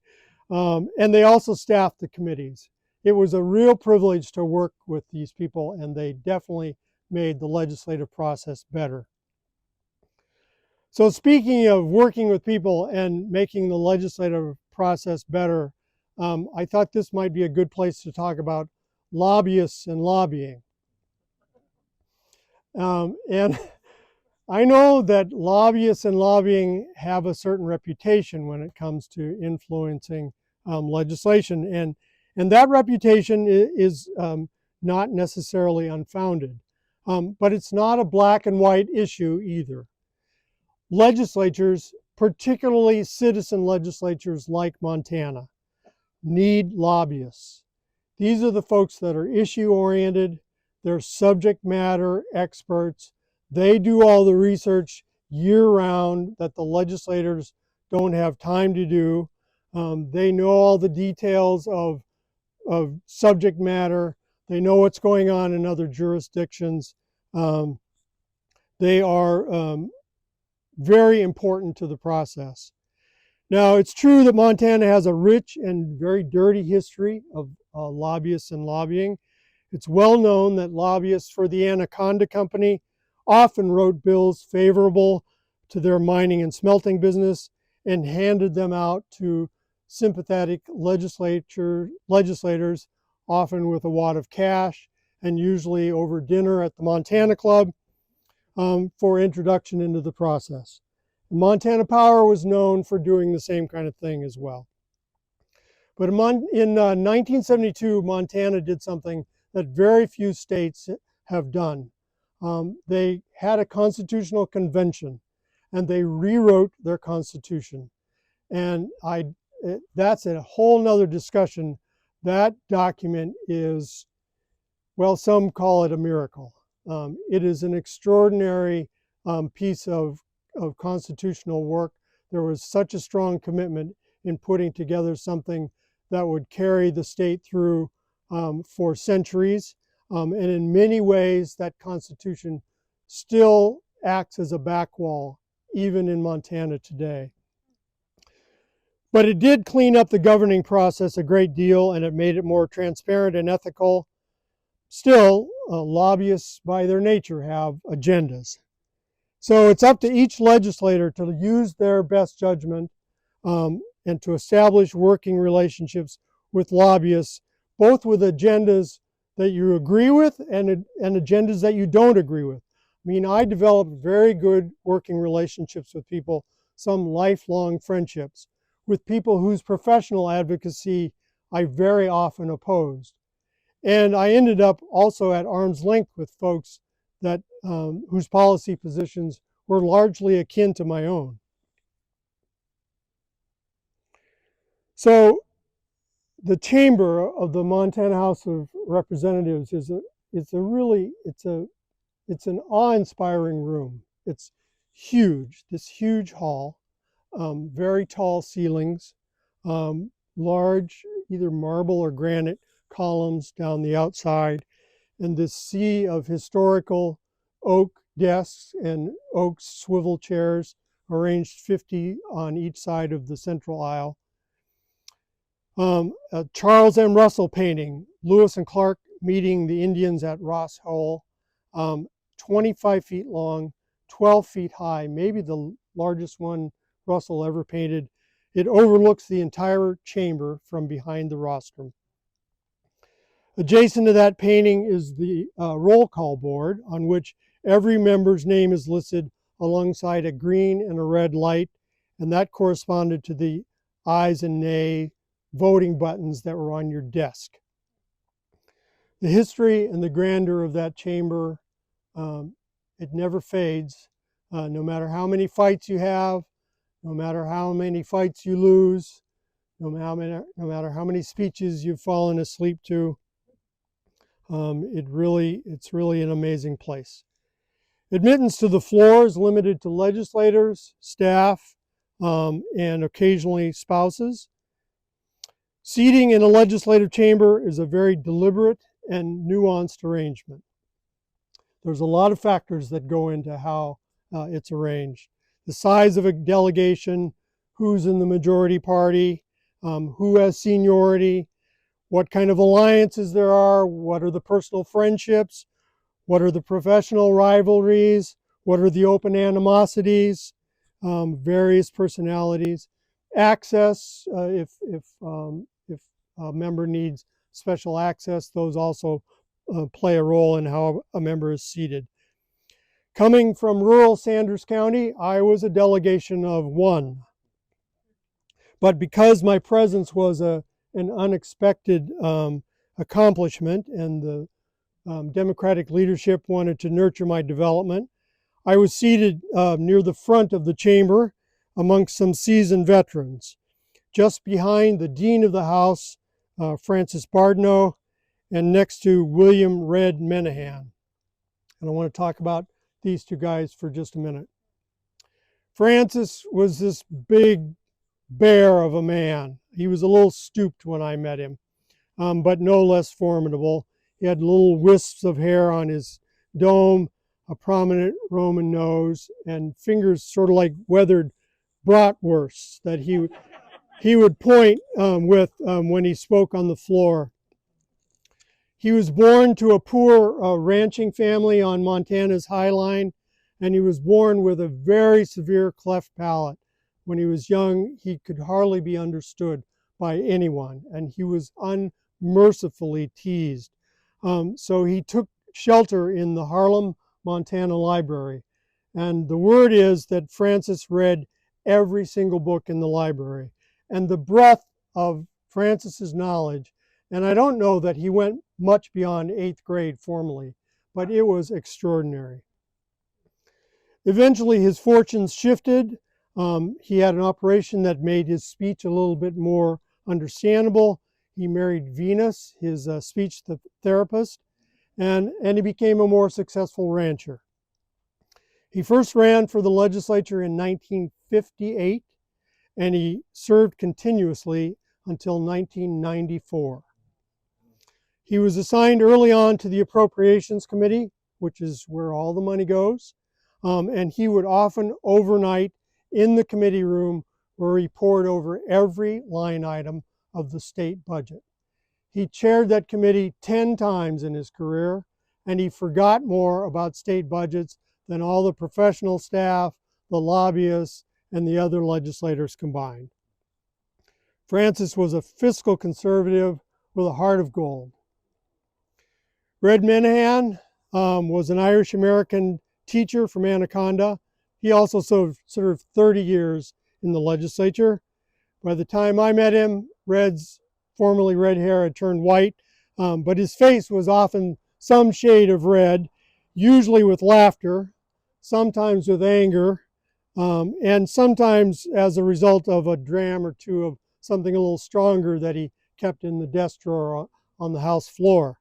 And they also staffed the committees. It was a real privilege to work with these people, and they definitely made the legislative process better. So speaking of working with people and making the legislative process better, I thought this might be a good place to talk about lobbyists and lobbying. And I know that lobbyists and lobbying have a certain reputation when it comes to influencing legislation, and that reputation is not necessarily unfounded. But it's not a black and white issue either. Legislatures, particularly citizen legislatures like Montana, need lobbyists. These are the folks that are issue-oriented, they're subject matter experts, they do all the research year-round that the legislators don't have time to do. They know all the details of subject matter, they know what's going on in other jurisdictions. They are very important to the process. Now, it's true that Montana has a rich and very dirty history of lobbyists and lobbying. It's well known that lobbyists for the Anaconda Company often wrote bills favorable to their mining and smelting business and handed them out to sympathetic legislators, often with a wad of cash and usually over dinner at the Montana Club, for introduction into the process. Montana Power was known for doing the same kind of thing as well. But in 1972, Montana did something that very few states have done. They had a constitutional convention and they rewrote their constitution. And that's a whole nother discussion. That document is, well, some call it a miracle. It is an extraordinary piece of constitutional work. There was such a strong commitment in putting together something that would carry the state through for centuries. And in many ways, that Constitution still acts as a back wall, even in Montana today. But it did clean up the governing process a great deal, and it made it more transparent and ethical. Still, lobbyists by their nature have agendas. So it's up to each legislator to use their best judgment and to establish working relationships with lobbyists, both with agendas that you agree with and agendas that you don't agree with. I mean, I developed very good working relationships with people, some lifelong friendships, with people whose professional advocacy I very often opposed. And I ended up also at arm's length with folks that whose policy positions were largely akin to my own. So the chamber of the Montana House of Representatives is it's an awe-inspiring room. It's huge, this huge hall, very tall ceilings, large either marble or granite columns down the outside, and this sea of historical oak desks and oak swivel chairs arranged 50 on each side of the central aisle. A Charles M. Russell painting, Lewis and Clark meeting the Indians at Ross Hole, 25 feet long, 12 feet high, maybe the largest one Russell ever painted. It overlooks the entire chamber from behind the rostrum. Adjacent to that painting is the roll call board on which every member's name is listed alongside a green and a red light, and that corresponded to the ayes and nay voting buttons that were on your desk. The history and the grandeur of that chamber, it never fades. No matter how many fights you have, no matter how many fights you lose, no matter how many speeches you've fallen asleep to, it's really an amazing place. Admittance to the floor is limited to legislators, staff, and occasionally spouses. Seating in a legislative chamber is a very deliberate and nuanced arrangement. There's a lot of factors that go into how it's arranged. The size of a delegation, who's in the majority party, who has seniority, what kind of alliances there are, what are the personal friendships, what are the professional rivalries, what are the open animosities, various personalities, access, if a member needs special access, those also play a role in how a member is seated. Coming from rural Sanders County, I was a delegation of one. But because my presence was an unexpected accomplishment and the Democratic leadership wanted to nurture my development, I was seated near the front of the chamber amongst some seasoned veterans, just behind the Dean of the House, Francis Bardno, and next to William Red Menahan. And I want to talk about these two guys for just a minute. Francis was this big bear of a man. He was a little stooped when I met him, but no less formidable. He had little wisps of hair on his dome, a prominent Roman nose, and fingers sort of like weathered bratwursts that he would point with when he spoke on the floor. He was born to a poor ranching family on Montana's High Line, and he was born with a very severe cleft palate. When he was young, he could hardly be understood by anyone, and he was unmercifully teased. So he took shelter in the Harlem, Montana Library. And the word is that Francis read every single book in the library. And the breadth of Francis's knowledge, and I don't know that he went much beyond 8th grade formally, but it was extraordinary. Eventually his fortunes shifted. He had an operation that made his speech a little bit more understandable. He married Venus, his speech therapist, and he became a more successful rancher. He first ran for the legislature in 1958, and he served continuously until 1994. He was assigned early on to the Appropriations Committee, which is where all the money goes, and he would often overnight in the committee room where he pored over every line item of the state budget. He chaired that committee 10 times in his career, and he forgot more about state budgets than all the professional staff, the lobbyists, and the other legislators combined. Francis was a fiscal conservative with a heart of gold. Red Menahan was an Irish-American teacher from Anaconda. He also served 30 years in the legislature. By the time I met him, Red's formerly red hair had turned white, but his face was often some shade of red, usually with laughter, sometimes with anger, and sometimes as a result of a dram or two of something a little stronger that he kept in the desk drawer on the House floor.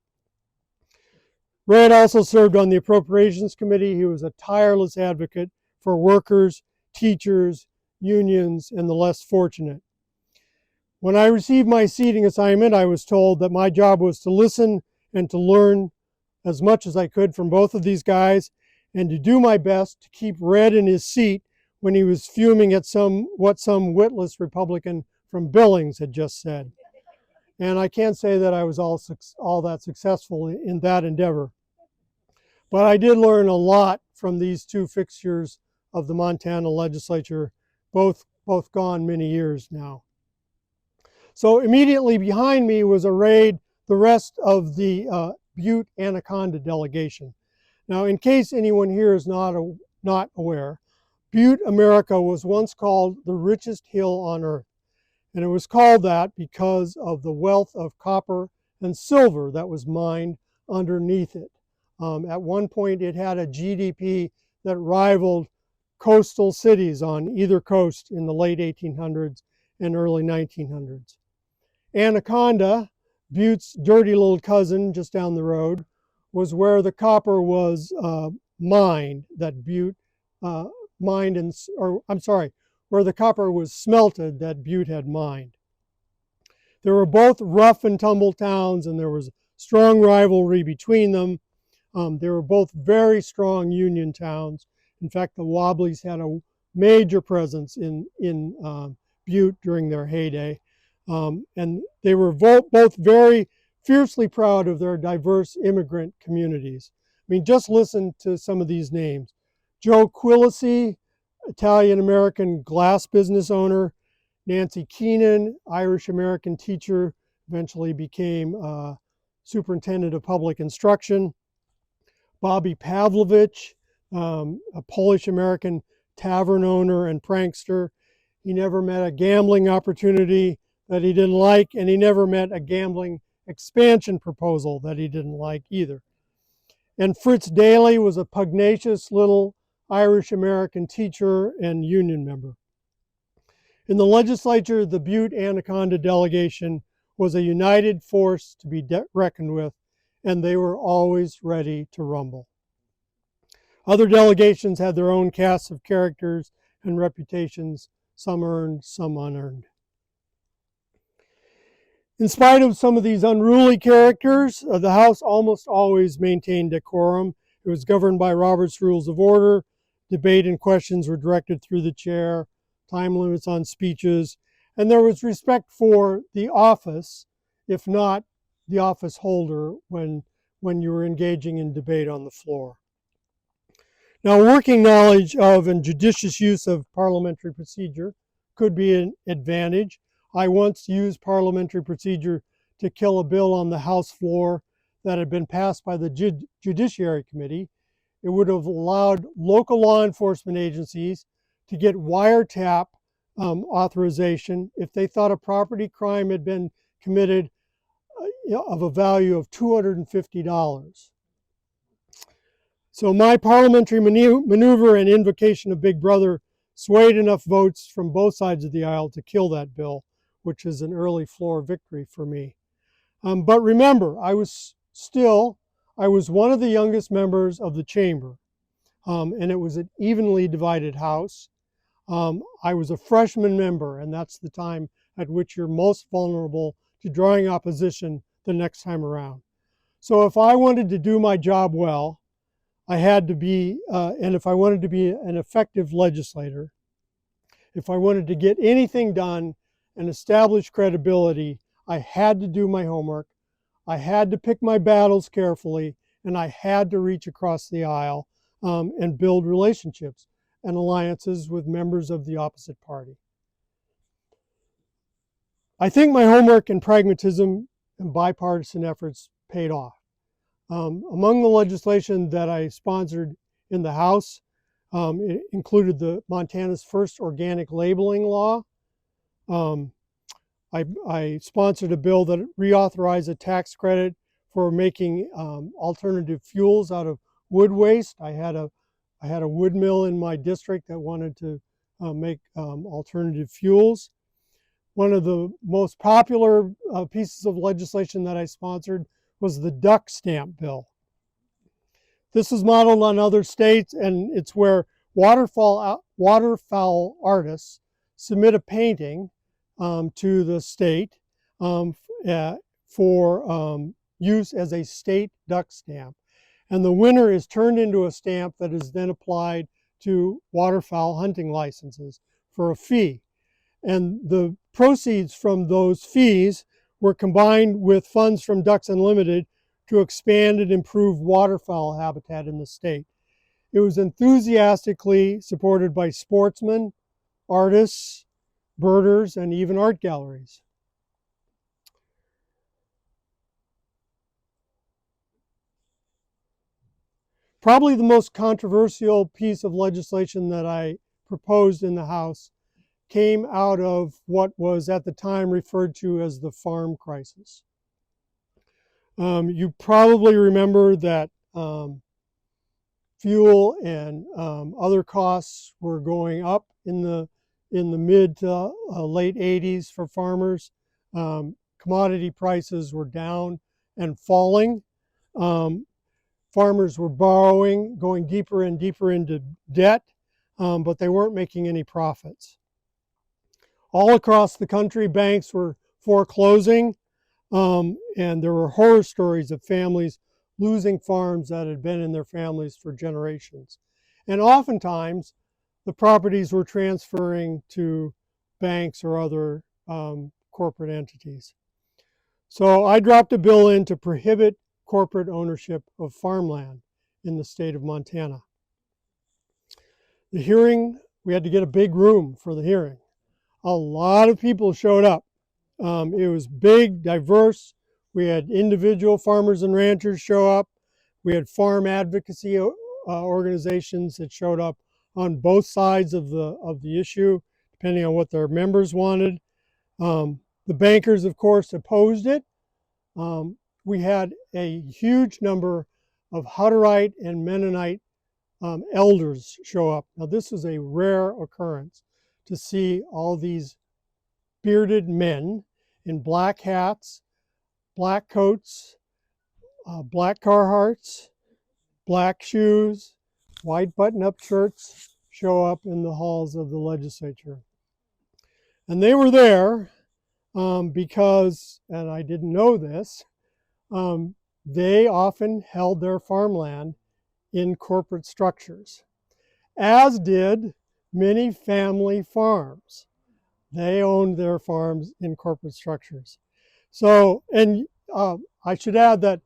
Red also served on the Appropriations Committee. He was a tireless advocate for workers, teachers, unions, and the less fortunate. When I received my seating assignment, I was told that my job was to listen and to learn as much as I could from both of these guys, and to do my best to keep Red in his seat when he was fuming at what some witless Republican from Billings had just said. And I can't say that I was all that successful in that endeavor. But I did learn a lot from these two fixtures of the Montana legislature, both gone many years now. So immediately behind me was arrayed the rest of the Butte Anaconda delegation. Now, in case anyone here is not aware, Butte, America was once called the richest hill on earth. And it was called that because of the wealth of copper and silver that was mined underneath it. At one point, it had a GDP that rivaled coastal cities on either coast in the late 1800s and early 1900s. Anaconda, Butte's dirty little cousin just down the road, was where the copper was mined, that Butte where the copper was smelted that Butte had mined. They were both rough and tumble towns, and there was strong rivalry between them. They were both very strong Union towns. In fact, the Wobblies had a major presence in Butte during their heyday. And they were both very fiercely proud of their diverse immigrant communities. I mean, just listen to some of these names. Joe Quillisi, Italian-American glass business owner. Nancy Keenan, Irish-American teacher, eventually became superintendent of public instruction. Bobby Pavlovich, a Polish-American tavern owner and prankster. He never met a gambling opportunity that he didn't like, and he never met a gambling expansion proposal that he didn't like either. And Fritz Daly was a pugnacious little Irish-American teacher and union member. In the legislature, the Butte Anaconda delegation was a united force to be reckoned with, and they were always ready to rumble. Other delegations had their own casts of characters and reputations, some earned, some unearned. In spite of some of these unruly characters, the House almost always maintained decorum. It was governed by Robert's Rules of Order. Debate and questions were directed through the chair, time limits on speeches, and there was respect for the office, if not the office holder, when you were engaging in debate on the floor. Now, working knowledge of and judicious use of parliamentary procedure could be an advantage. I once used parliamentary procedure to kill a bill on the House floor that had been passed by the Judiciary Committee. It would have allowed local law enforcement agencies to get wiretap authorization if they thought a property crime had been committed of a value of $250. So my parliamentary maneuver and invocation of Big Brother swayed enough votes from both sides of the aisle to kill that bill, which is an early floor victory for me. But remember, I was one of the youngest members of the chamber, and it was an evenly divided House. I was a freshman member, and that's the time at which you're most vulnerable to drawing opposition the next time around. So if I wanted to do my job well, I had to be, and if I wanted to be an effective legislator, if I wanted to get anything done and establish credibility, I had to do my homework, I had to pick my battles carefully, and I had to reach across the aisle and build relationships and alliances with members of the opposite party. I think my homework and pragmatism and bipartisan efforts paid off. Among the legislation that I sponsored in the House, it included the Montana's first organic labeling law. I sponsored a bill that reauthorized a tax credit for making alternative fuels out of wood waste. I had a wood mill in my district that wanted to make alternative fuels. One of the most popular pieces of legislation that I sponsored was the duck stamp bill. This is modeled on other states, and it's where waterfowl artists submit a painting to the state for use as a state duck stamp. And the winner is turned into a stamp that is then applied to waterfowl hunting licenses for a fee. And the proceeds from those fees were combined with funds from Ducks Unlimited to expand and improve waterfowl habitat in the state. It was enthusiastically supported by sportsmen, artists, birders, and even art galleries. Probably the most controversial piece of legislation that I proposed in the House came out of what was at the time referred to as the farm crisis. You probably remember that fuel and other costs were going up in the mid to late 80s for farmers. Commodity prices were down and falling. Farmers were borrowing, going deeper and deeper into debt, but they weren't making any profits. All across the country, banks were foreclosing, and there were horror stories of families losing farms that had been in their families for generations. And oftentimes, the properties were transferring to banks or other corporate entities. So I dropped a bill in to prohibit corporate ownership of farmland in the state of Montana. The hearing, we had to get a big room for the hearing. A lot of people showed up. It was big, diverse. We had individual farmers and ranchers show up. We had farm advocacy organizations that showed up on both sides of the issue, depending on what their members wanted. The bankers, of course, opposed it. We had a huge number of Hutterite and Mennonite elders show up. Now, this is a rare occurrence to see all these bearded men in black hats, black coats, black Carhartts, black shoes, white button-up shirts show up in the halls of the legislature. And they were there because, and I didn't know this, they often held their farmland in corporate structures, as did many family farms. They owned their farms in corporate structures. So, and I should add that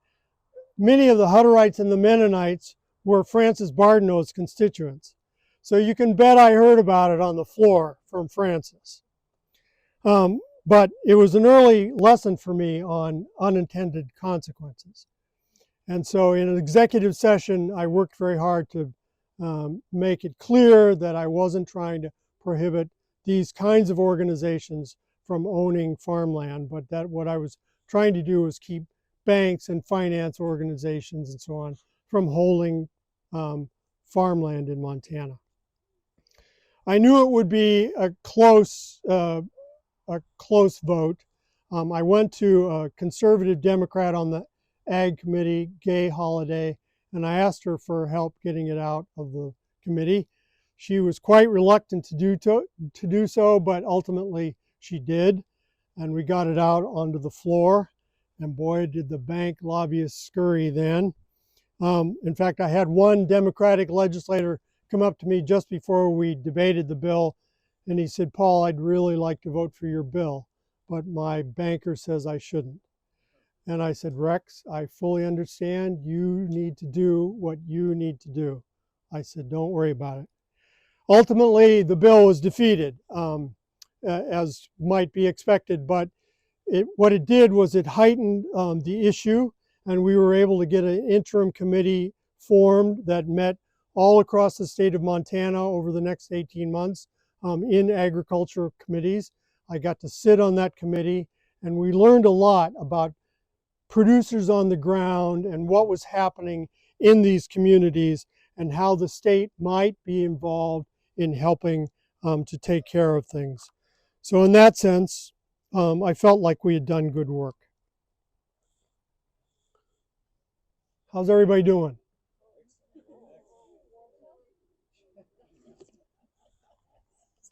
many of the Hutterites and the Mennonites were Francis Bardeno's constituents. So you can bet I heard about it on the floor from Francis. But it was an early lesson for me on unintended consequences. And so in an executive session, I worked very hard to make it clear that I wasn't trying to prohibit these kinds of organizations from owning farmland, but that what I was trying to do was keep banks and finance organizations and so on from holding farmland in Montana. I knew it would be a close vote. I went to a conservative Democrat on the Ag Committee, Gay Holiday, and I asked her for help getting it out of the committee. She was quite reluctant to do so, but ultimately she did, and we got it out onto the floor. And boy, did the bank lobbyists scurry then. In fact, I had one Democratic legislator come up to me just before we debated the bill, and he said, "Paul, I'd really like to vote for your bill, but my banker says I shouldn't." And I said, "Rex, I fully understand. You need to do what you need to do." I said, "Don't worry about it." Ultimately, the bill was defeated, as might be expected, but what it did was it heightened the issue, and we were able to get an interim committee formed that met all across the state of Montana over the next 18 months in agriculture committees. I got to sit on that committee, and we learned a lot about producers on the ground and what was happening in these communities and how the state might be involved in helping to take care of things. So in that sense, I felt like we had done good work. How's everybody doing?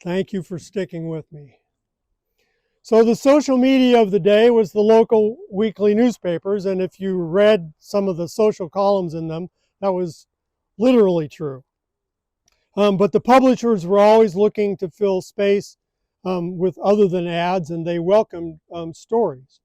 Thank you for sticking with me. So the social media of the day was the local weekly newspapers, and if you read some of the social columns in them, that was literally true. But the publishers were always looking to fill space with other than ads, and they welcomed stories.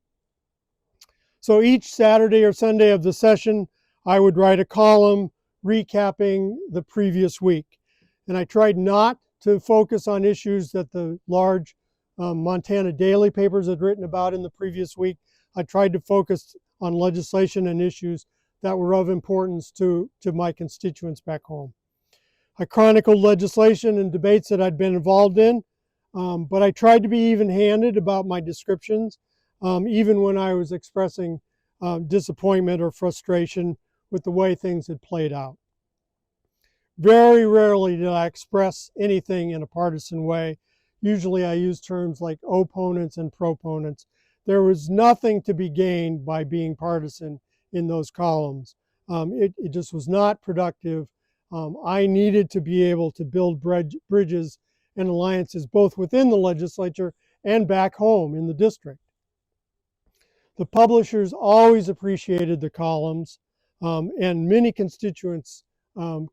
So each Saturday or Sunday of the session, I would write a column recapping the previous week. And I tried not to focus on issues that the large Montana daily papers had written about in the previous week. I tried to focus on legislation and issues that were of importance to my constituents back home. I chronicled legislation and debates that I'd been involved in, but I tried to be even-handed about my descriptions, even when I was expressing disappointment or frustration with the way things had played out. Very rarely did I express anything in a partisan way. Usually I use terms like opponents and proponents. There was nothing to be gained by being partisan in those columns. It just was not productive. I needed to be able to build bridges and alliances both within the legislature and back home in the district. The publishers always appreciated the columns, and many constituents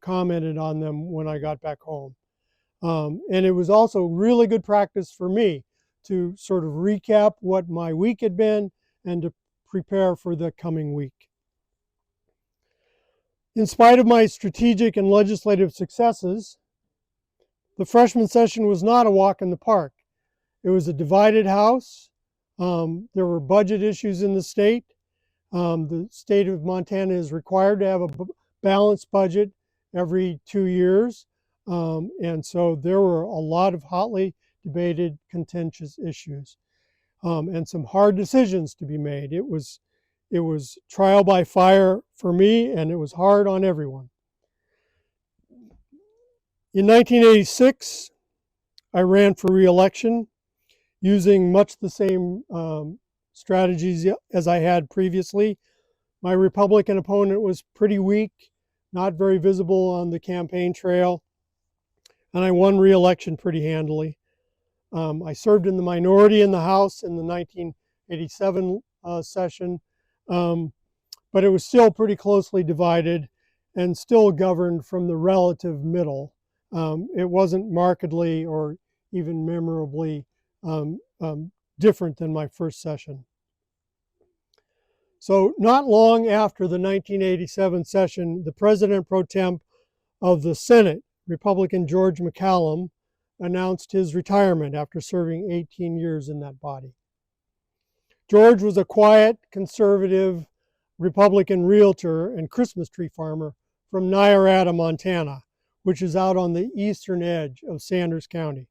commented on them when I got back home. And it was also really good practice for me to sort of recap what my week had been and to prepare for the coming week. In spite of my strategic and legislative successes, the freshman session was not a walk in the park. It was a divided House. There were budget issues in the state. The state of Montana is required to have a balanced budget every 2 years. And so there were a lot of hotly debated, contentious issues, and some hard decisions to be made. It was trial by fire for me, and it was hard on everyone. In 1986, I ran for re-election using much the same strategies as I had previously. My Republican opponent was pretty weak, not very visible on the campaign trail, and I won re-election pretty handily. I served in the minority in the House in the 1987 session, but it was still pretty closely divided and still governed from the relative middle. It wasn't markedly or even memorably different than my first session. So not long after the 1987 session, the president pro tem of the Senate, Republican George McCallum, announced his retirement after serving 18 years in that body. George was a quiet, conservative Republican realtor and Christmas tree farmer from Nyarata, Montana, which is out on the eastern edge of Sanders County.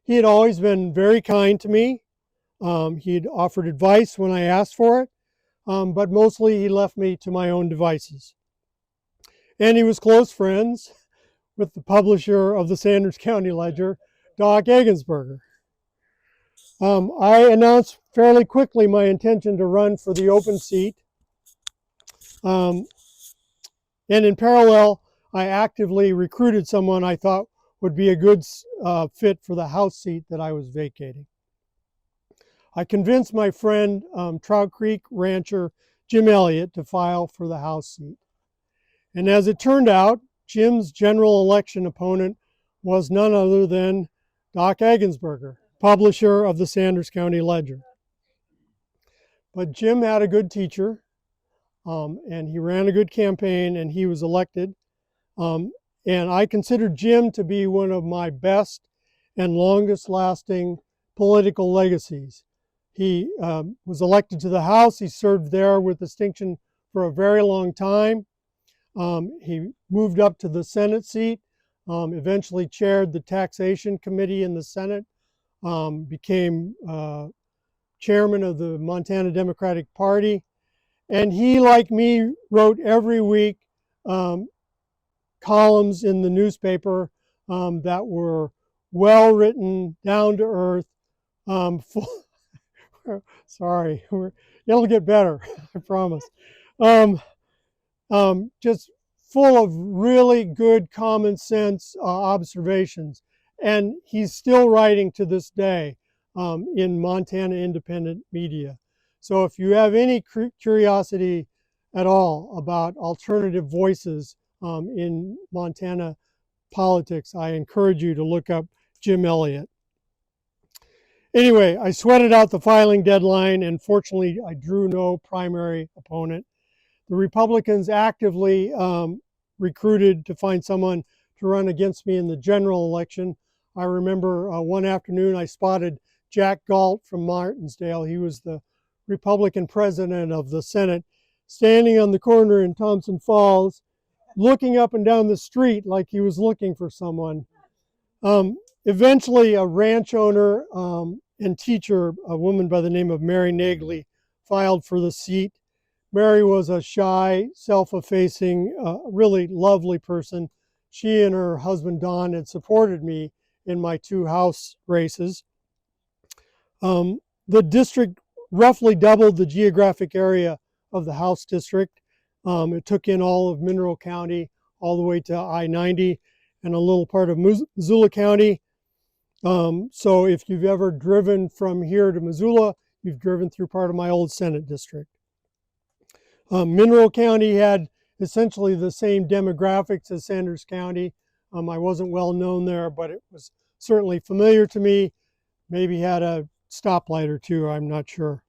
He had always been very kind to me. He'd offered advice when I asked for it, but mostly he left me to my own devices. And he was close friends with the publisher of the Sanders County Ledger, Doc Egensberger. I announced fairly quickly my intention to run for the open seat. And in parallel, I actively recruited someone I thought would be a good fit for the House seat that I was vacating. I convinced my friend, Trout Creek rancher Jim Elliott, to file for the House seat. And as it turned out, Jim's general election opponent was none other than Doc Egensberger, publisher of the Sanders County Ledger. But Jim had a good teacher, and he ran a good campaign, and he was elected. And I consider Jim to be one of my best and longest lasting political legacies. He was elected to the House. He served there with distinction for a very long time. He moved up to the Senate seat, eventually chaired the Taxation Committee in the Senate, became chairman of the Montana Democratic Party. And he, like me, wrote every week columns in the newspaper that were well written, down to earth, full. Sorry, it'll get better, I promise. Just full of really good common sense observations. And he's still writing to this day in Montana independent media. So if you have any curiosity at all about alternative voices in Montana politics, I encourage you to look up Jim Elliott. Anyway, I sweated out the filing deadline, and fortunately I drew no primary opponent. The Republicans actively recruited to find someone to run against me in the general election. I remember one afternoon I spotted Jack Galt from Martinsdale. He was the Republican president of the Senate, standing on the corner in Thompson Falls, looking up and down the street like he was looking for someone. Eventually, a ranch owner and teacher, a woman by the name of Mary Nagley, filed for the seat. Mary was a shy, self-effacing, really lovely person. She and her husband Don had supported me in my 2 House races. The district roughly doubled the geographic area of the House district. It took in all of Mineral County, all the way to I-90 and a little part of Missoula County. So if you've ever driven from here to Missoula, you've driven through part of my old Senate district. Mineral County had essentially the same demographics as Sanders County. I wasn't well known there, but it was certainly familiar to me. Maybe had a stoplight or two, I'm not sure.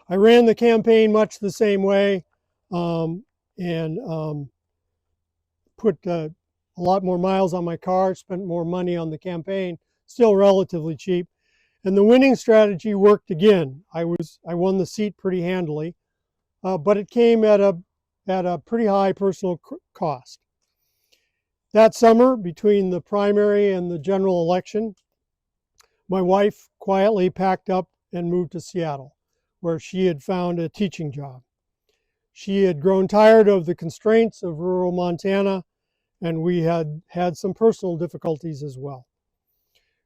I ran the campaign much the same way and put a lot more miles on my car, spent more money on the campaign, still relatively cheap. And the winning strategy worked again. I won the seat pretty handily, but it came at a pretty high personal cost. That summer, between the primary and the general election, my wife quietly packed up and moved to Seattle, where she had found a teaching job. She had grown tired of the constraints of rural Montana, and we had had some personal difficulties as well.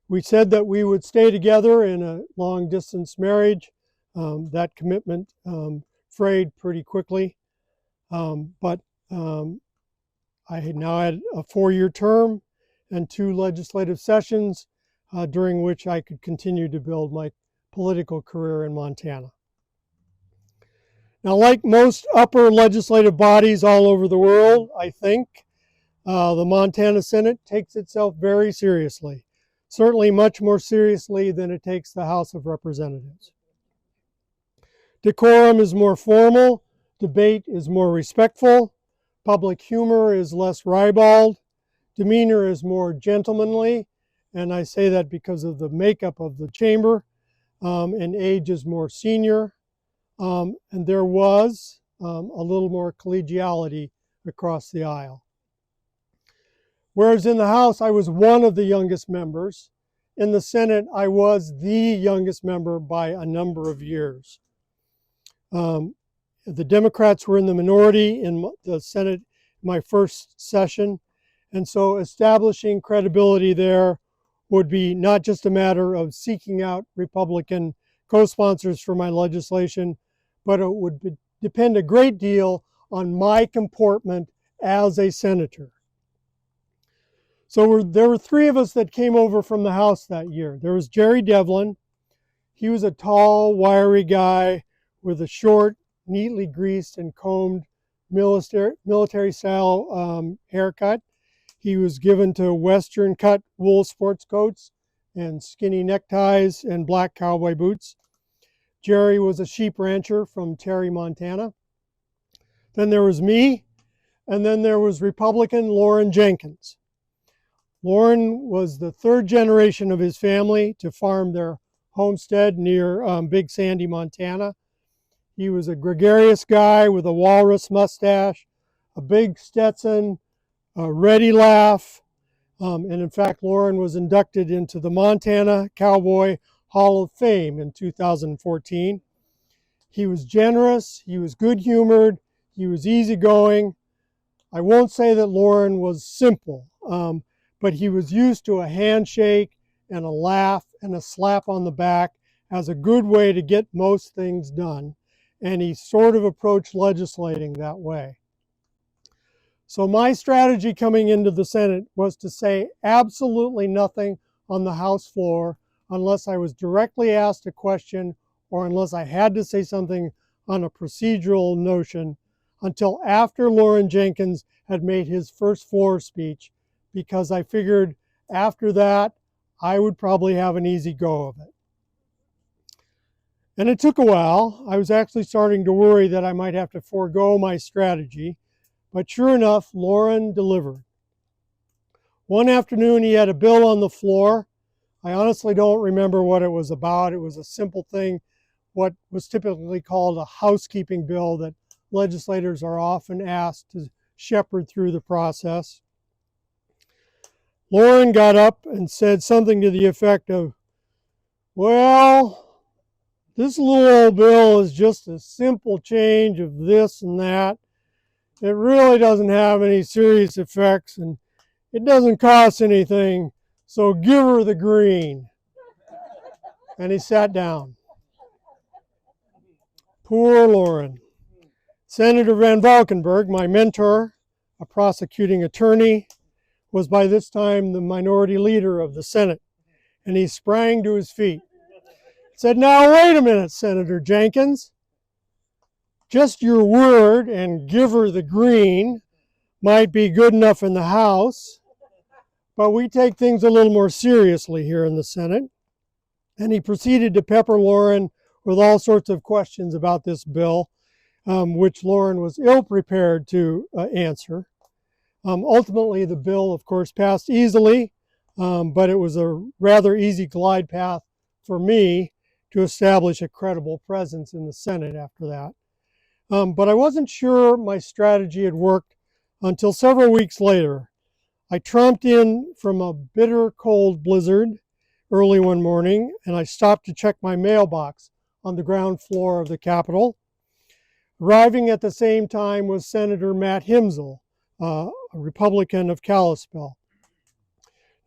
We said that we would stay together in a long-distance marriage. That commitment frayed pretty quickly, but I had now had a 4-year term and 2 legislative sessions during which I could continue to build my political career in Montana. Now, like most upper legislative bodies all over the world, I think, the Montana Senate takes itself very seriously, certainly much more seriously than it takes the House of Representatives. Decorum is more formal, debate is more respectful, public humor is less ribald, demeanor is more gentlemanly, and I say that because of the makeup of the chamber, and age is more senior, and there was a little more collegiality across the aisle. Whereas in the House, I was one of the youngest members. In the Senate, I was the youngest member by a number of years. The Democrats were in the minority in the Senate my first session, and so establishing credibility there would be not just a matter of seeking out Republican co-sponsors for my legislation, but it would depend a great deal on my comportment as a senator. So there were 3 of us that came over from the House that year. There was Jerry Devlin. He was a tall, wiry guy with a short, neatly greased and combed military-style haircut. He was given to Western-cut wool sports coats and skinny neckties and black cowboy boots. Jerry was a sheep rancher from Terry, Montana. Then there was me, and then there was Republican Lauren Jenkins. Lauren was the 3rd generation of his family to farm their homestead near Big Sandy, Montana. He was a gregarious guy with a walrus mustache, a big Stetson, a ready laugh, and in fact, Lauren was inducted into the Montana Cowboy Hall of Fame in 2014. He was generous, he was good-humored, he was easygoing. I won't say that Lauren was simple, but he was used to a handshake and a laugh and a slap on the back as a good way to get most things done, and he sort of approached legislating that way. So my strategy coming into the Senate was to say absolutely nothing on the House floor unless I was directly asked a question or unless I had to say something on a procedural notion until after Lauren Jenkins had made his first floor speech, because I figured after that I would probably have an easy go of it. And it took a while. I was actually starting to worry that I might have to forego my strategy. But sure enough, Lauren delivered. One afternoon, he had a bill on the floor. I honestly don't remember what it was about. It was a simple thing, what was typically called a housekeeping bill that legislators are often asked to shepherd through the process. Lauren got up and said something to the effect of, "Well, this little old bill is just a simple change of this and that. It really doesn't have any serious effects and it doesn't cost anything, so give her the green." And he sat down. Poor Lauren. Senator Van Valkenburg, my mentor, a prosecuting attorney, was by this time the minority leader of the Senate, and he sprang to his feet. Said, now wait a minute, Senator Jenkins. Just your word and give her the green might be good enough in the House, but we take things a little more seriously here in the Senate. And he proceeded to pepper Lauren with all sorts of questions about this bill, which Lauren was ill-prepared to answer. Ultimately, the bill, of course, passed easily, but it was a rather easy glide path for me to establish a credible presence in the Senate after that. But I wasn't sure my strategy had worked until several weeks later. I tromped in from a bitter cold blizzard early one morning, and I stopped to check my mailbox on the ground floor of the Capitol. Arriving at the same time was Senator Matt Himzel, a Republican of Kalispell.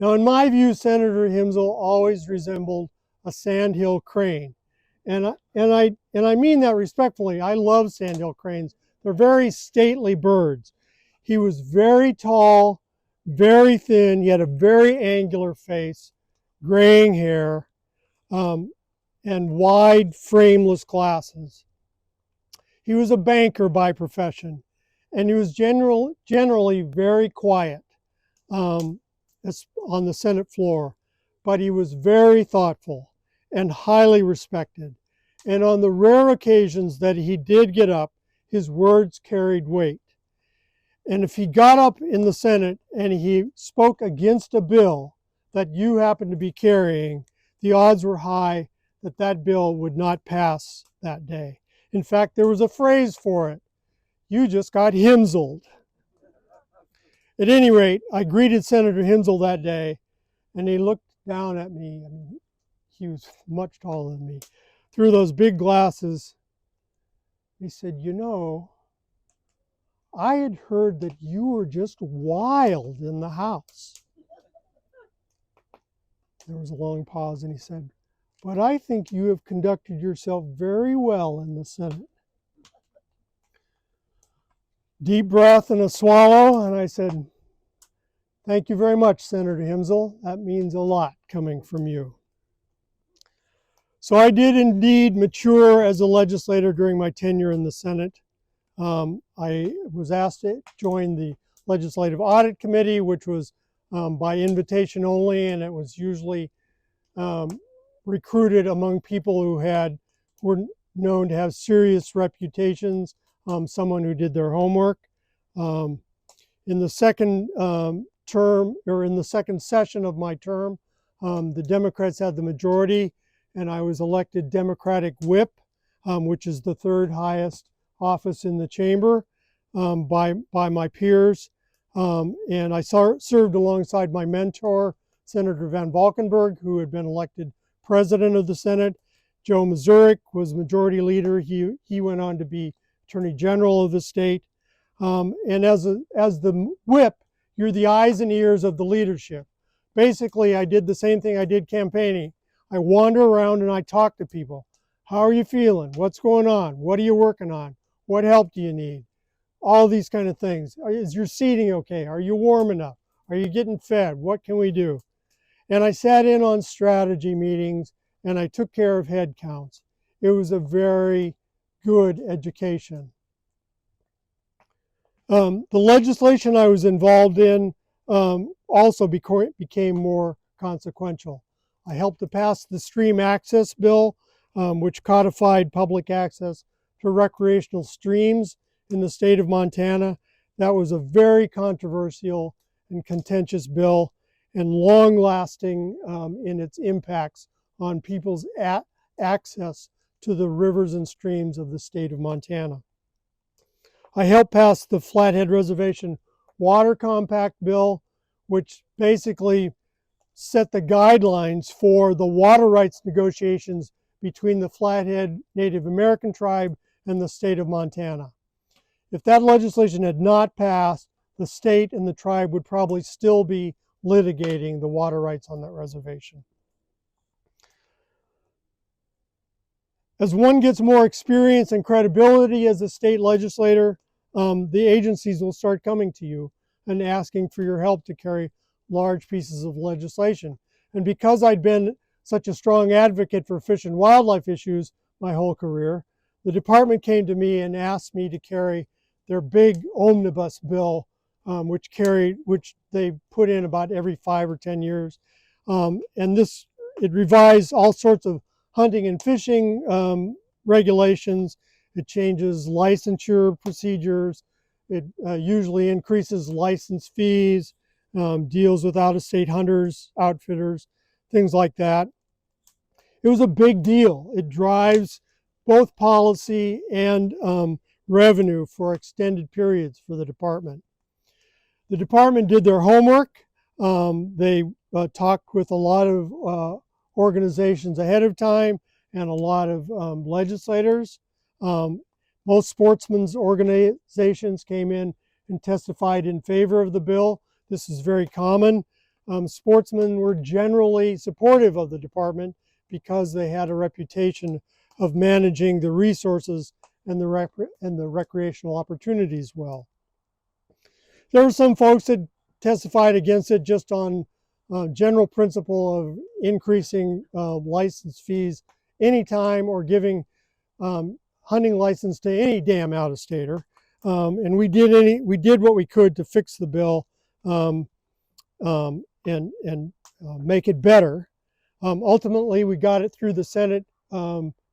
Now, in my view, Senator Himzel always resembled a sandhill crane. And I mean that respectfully. I love sandhill cranes. They're very stately birds. He was very tall, very thin. He had a very angular face, graying hair, and wide, frameless glasses. He was a banker by profession, and he was generally very quiet on the Senate floor, but he was very thoughtful and highly respected. And on the rare occasions that he did get up, his words carried weight. And if he got up in the Senate and he spoke against a bill that you happened to be carrying, the odds were high that that bill would not pass that day. In fact, there was a phrase for it. You just got Himzeled. At any rate, I greeted Senator Himzel that day, and he looked down at me. I mean, he was much taller than me. Through those big glasses, he said, you know, I had heard that you were just wild in the House. There was a long pause, and he said, but I think you have conducted yourself very well in the Senate. Deep breath and a swallow, and I said, thank you very much, Senator Himzel. That means a lot coming from you. So I did indeed mature as a legislator during my tenure in the Senate. I was asked to join the Legislative Audit Committee, which was by invitation only, and it was usually recruited among people who were known to have serious reputations, someone who did their homework. In the second term, or in the second session of my term, the Democrats had the majority, and I was elected Democratic Whip, which is the third highest office in the chamber by my peers. And I served alongside my mentor, Senator Van Valkenburg, who had been elected president of the Senate. Joe Mazurik was majority leader. He went on to be Attorney General of the state. And as the whip, you're the eyes and ears of the leadership. Basically, I did the same thing I did campaigning. I wander around and I talk to people. How are you feeling? What's going on? What are you working on? What help do you need? All these kind of things. Is your seating okay? Are you warm enough? Are you getting fed? What can we do? And I sat in on strategy meetings and I took care of head counts. It was a very good education. The legislation I was involved in also became more consequential. I helped to pass the Stream Access Bill, which codified public access to recreational streams in the state of Montana. That was a very controversial and contentious bill and long-lasting in its impacts on people's access to the rivers and streams of the state of Montana. I helped pass the Flathead Reservation Water Compact Bill, which basically set the guidelines for the water rights negotiations between the Flathead Native American tribe and the state of Montana. If that legislation had not passed, the state and the tribe would probably still be litigating the water rights on that reservation. As one gets more experience and credibility as a state legislator, the agencies will start coming to you and asking for your help to carry large pieces of legislation. And because I'd been such a strong advocate for fish and wildlife issues my whole career, the department came to me and asked me to carry their big omnibus bill, which they put in about every 5 or 10 years. And it revised all sorts of hunting and fishing regulations. It changes licensure procedures. It usually increases license fees, deals with out-of-state hunters, outfitters, things like that. It was a big deal. It drives both policy and revenue for extended periods for the department. The department did their homework. They talked with a lot of organizations ahead of time and a lot of legislators. Most sportsmen's organizations came in and testified in favor of the bill. This is very common. Sportsmen were generally supportive of the department because they had a reputation of managing the resources and the recreational opportunities well. There were some folks that testified against it just on general principle of increasing license fees anytime or giving hunting license to any damn out-of-stater. And we did what we could to fix the bill and make it better. Ultimately, we got it through the Senate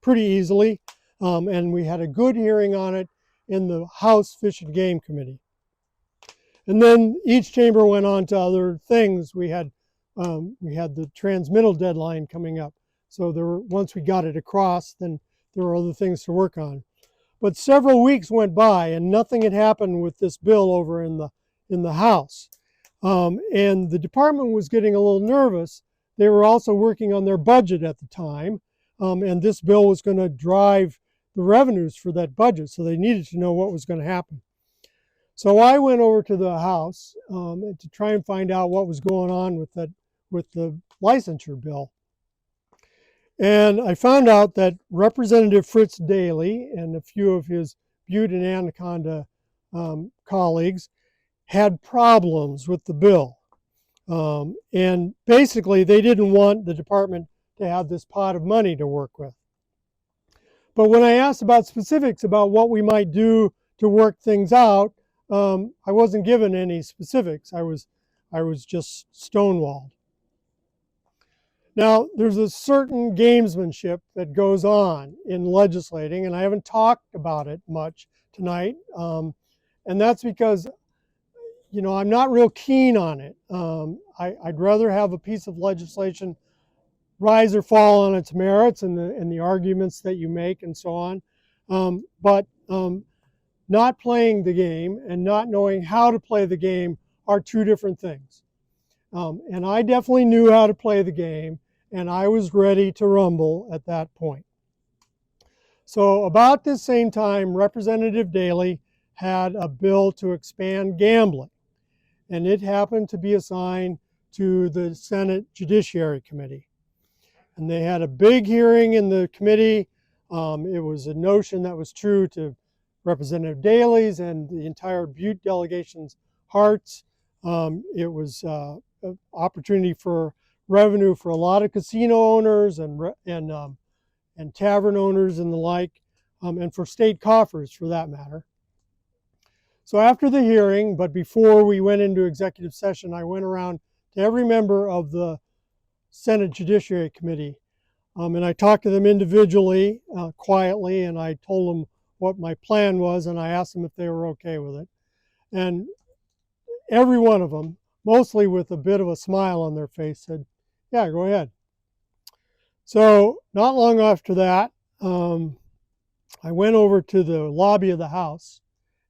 pretty easily, and we had a good hearing on it in the House Fish and Game Committee. And then each chamber went on to other things. We had the transmittal deadline coming up. So once we got it across, then there were other things to work on. But several weeks went by and nothing had happened with this bill over in the House. And the department was getting a little nervous. They were also working on their budget at the time, and this bill was going to drive the revenues for that budget, so they needed to know what was going to happen. So I went over to the House to try and find out what was going on with the licensure bill. And I found out that Representative Fritz Daly and a few of his Butte and Anaconda colleagues had problems with the bill. And basically, they didn't want the department to have this pot of money to work with. But when I asked about specifics about what we might do to work things out, I wasn't given any specifics. I was just stonewalled. Now, there's a certain gamesmanship that goes on in legislating, and I haven't talked about it much tonight. And that's because, I'm not real keen on it. I'd rather have a piece of legislation rise or fall on its merits and the arguments that you make and so on. But not playing the game and not knowing how to play the game are two different things. And I definitely knew how to play the game, and I was ready to rumble at that point. So about this same time, Representative Daly had a bill to expand gambling, and it happened to be assigned to the Senate Judiciary Committee. And they had a big hearing in the committee. It was a notion that was true to Representative Daly's and the entire Butte delegation's hearts. It was an opportunity for revenue for a lot of casino owners and tavern owners and the like, and for state coffers for that matter. So after the hearing, but before we went into executive session, I went around to every member of the Senate Judiciary Committee, and I talked to them individually, quietly, and I told them what my plan was, and I asked them if they were okay with it. And every one of them, mostly with a bit of a smile on their face, said, yeah, go ahead. So not long after that, I went over to the lobby of the House,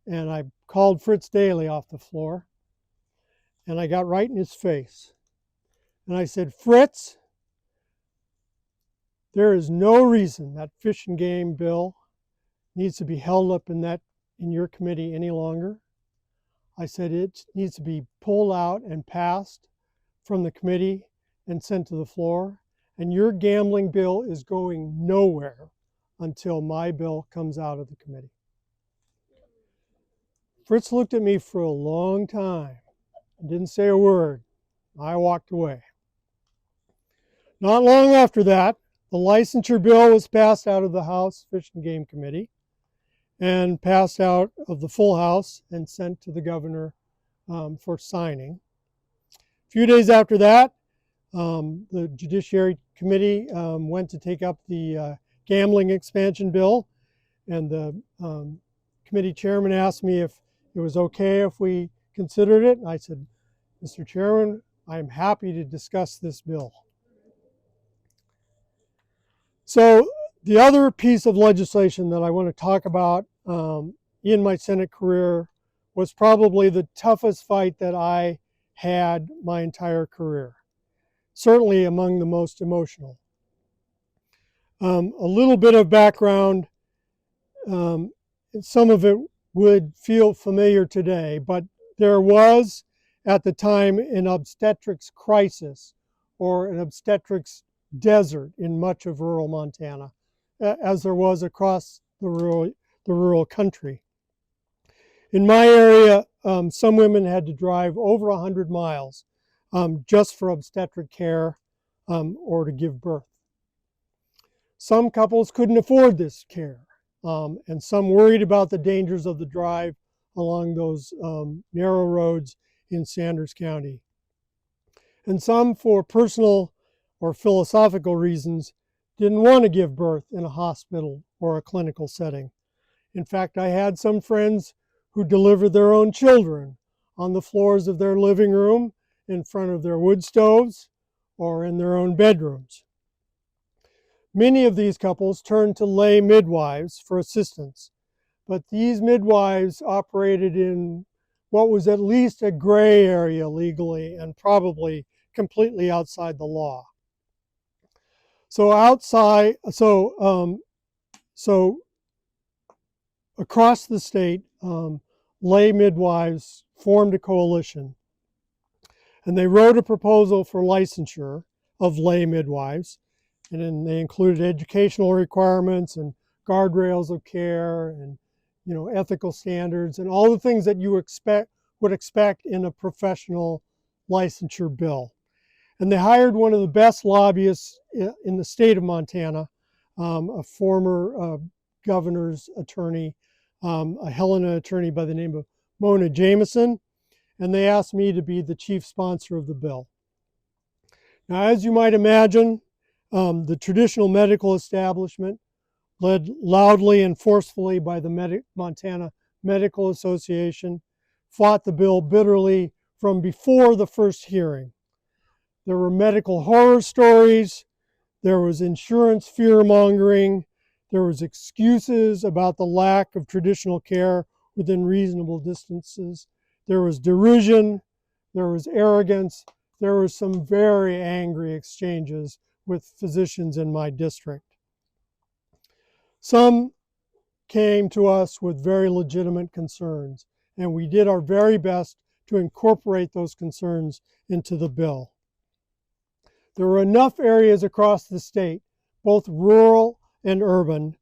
and I called Fritz Daly off the floor, and I got right in his face. And I said, Fritz, there is no reason that fish and game bill needs to be held up in your committee any longer. I said it needs to be pulled out and passed from the committee and sent to the floor. And your gambling bill is going nowhere until my bill comes out of the committee. Fritz looked at me for a long time and didn't say a word. I walked away. Not long after that, the licensure bill was passed out of the House Fish and Game Committee and passed out of the full House and sent to the governor for signing. A few days after that, the Judiciary Committee went to take up the gambling expansion bill, and the committee chairman asked me if it was okay if we considered it. And I said, Mr. Chairman, I'm happy to discuss this bill. So the other piece of legislation that I want to talk about in my Senate career was probably the toughest fight that I had my entire career, certainly among the most emotional. A little bit of background, some of it would feel familiar today, but there was at the time an obstetrics crisis or an obstetrics desert in much of rural Montana, as there was across the rural country. In my area, some women had to drive over 100 miles just for obstetric care or to give birth. Some couples couldn't afford this care, and some worried about the dangers of the drive along those narrow roads in Sanders County. And some, for personal or philosophical reasons, didn't want to give birth in a hospital or a clinical setting. In fact, I had some friends who delivered their own children on the floors of their living room, in front of their wood stoves, or in their own bedrooms. Many of these couples turned to lay midwives for assistance, but these midwives operated in what was at least a gray area legally and probably completely outside the law. So across the state, lay midwives formed a coalition, and they wrote a proposal for licensure of lay midwives, and then they included educational requirements and guardrails of care and ethical standards and all the things that you would expect in a professional licensure bill. And they hired one of the best lobbyists in the state of Montana, a former governor's attorney, a Helena attorney by the name of Mona Jameson, and they asked me to be the chief sponsor of the bill. Now, as you might imagine, the traditional medical establishment, led loudly and forcefully by the Montana Medical Association, fought the bill bitterly from before the first hearing. There were medical horror stories, there was insurance fear-mongering, there was excuses about the lack of traditional care within reasonable distances, there was derision, there was arrogance, there were some very angry exchanges with physicians in my district. Some came to us with very legitimate concerns, and we did our very best to incorporate those concerns into the bill. There were enough areas across the state, both rural and urban,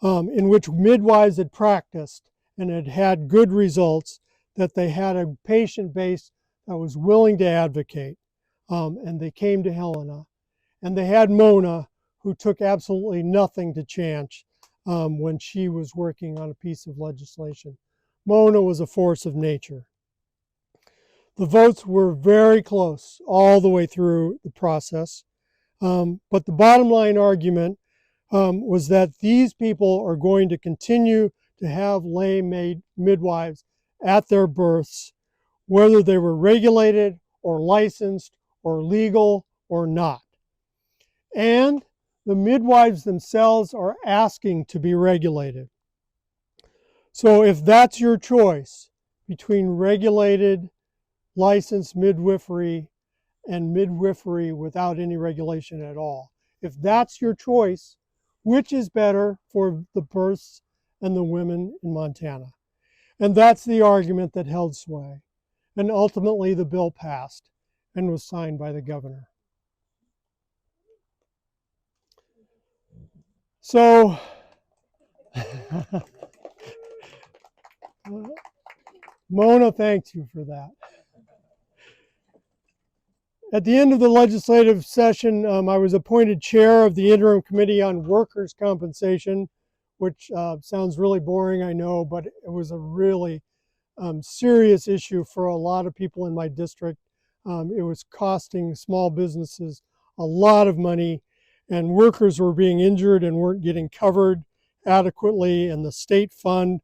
in which midwives had practiced and had had good results, that they had a patient base that was willing to advocate, and they came to Helena. And they had Mona, who took absolutely nothing to chance when she was working on a piece of legislation. Mona was a force of nature. The votes were very close all the way through the process, but the bottom line argument was that these people are going to continue to have lay midwives at their births, whether they were regulated or licensed or legal or not. And the midwives themselves are asking to be regulated. So if that's your choice between regulated, licensed midwifery and midwifery without any regulation at all, if that's your choice, which is better for the births and the women in Montana? And that's the argument that held sway. And ultimately the bill passed and was signed by the governor. So Mona thanks you for that. At the end of the legislative session, I was appointed chair of the Interim Committee on Workers' Compensation, which sounds really boring, I know, but it was a really serious issue for a lot of people in my district. It was costing small businesses a lot of money, and workers were being injured and weren't getting covered adequately, and the state fund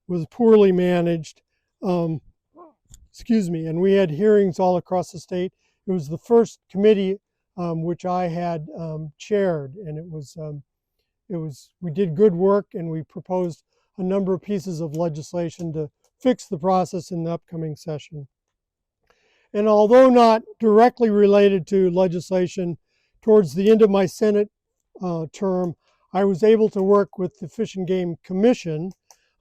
was poorly managed. And we had hearings all across the state. It was the first committee which I had chaired, and we did good work, and we proposed a number of pieces of legislation to fix the process in the upcoming session. And although not directly related to legislation, towards the end of my Senate term, I was able to work with the Fish and Game Commission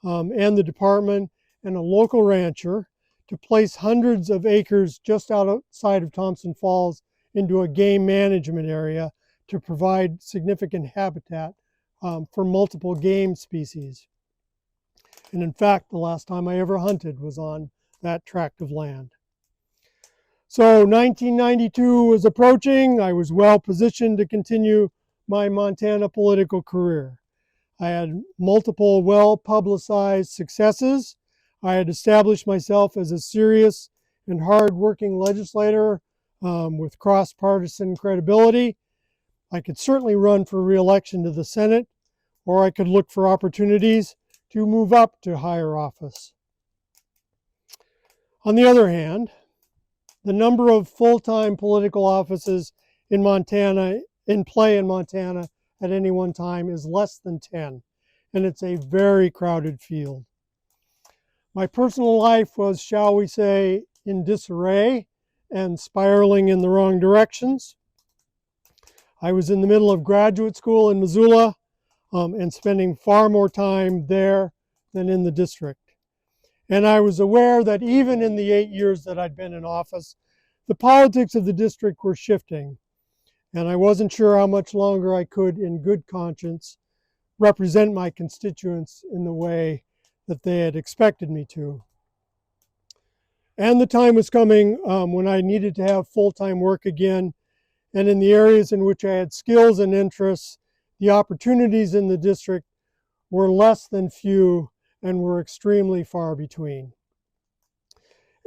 and the department and a local rancher to place hundreds of acres just outside of Thompson Falls into a game management area to provide significant habitat for multiple game species. And in fact, the last time I ever hunted was on that tract of land. So 1992 was approaching. I was well positioned to continue my Montana political career. I had multiple well-publicized successes. I had established myself as a serious and hard-working legislator with cross-partisan credibility. I could certainly run for re-election to the Senate, or I could look for opportunities to move up to higher office. On the other hand, the number of full-time political offices in Montana, in play in Montana at any one time, is less than 10, and it's a very crowded field. My personal life was, shall we say, in disarray and spiraling in the wrong directions. I was in the middle of graduate school in Missoula and spending far more time there than in the district. And I was aware that even in the 8 years that I'd been in office, the politics of the district were shifting, and I wasn't sure how much longer I could, in good conscience, represent my constituents in the way that they had expected me to. And the time was coming when I needed to have full-time work again, and in the areas in which I had skills and interests, the opportunities in the district were less than few and were extremely far between.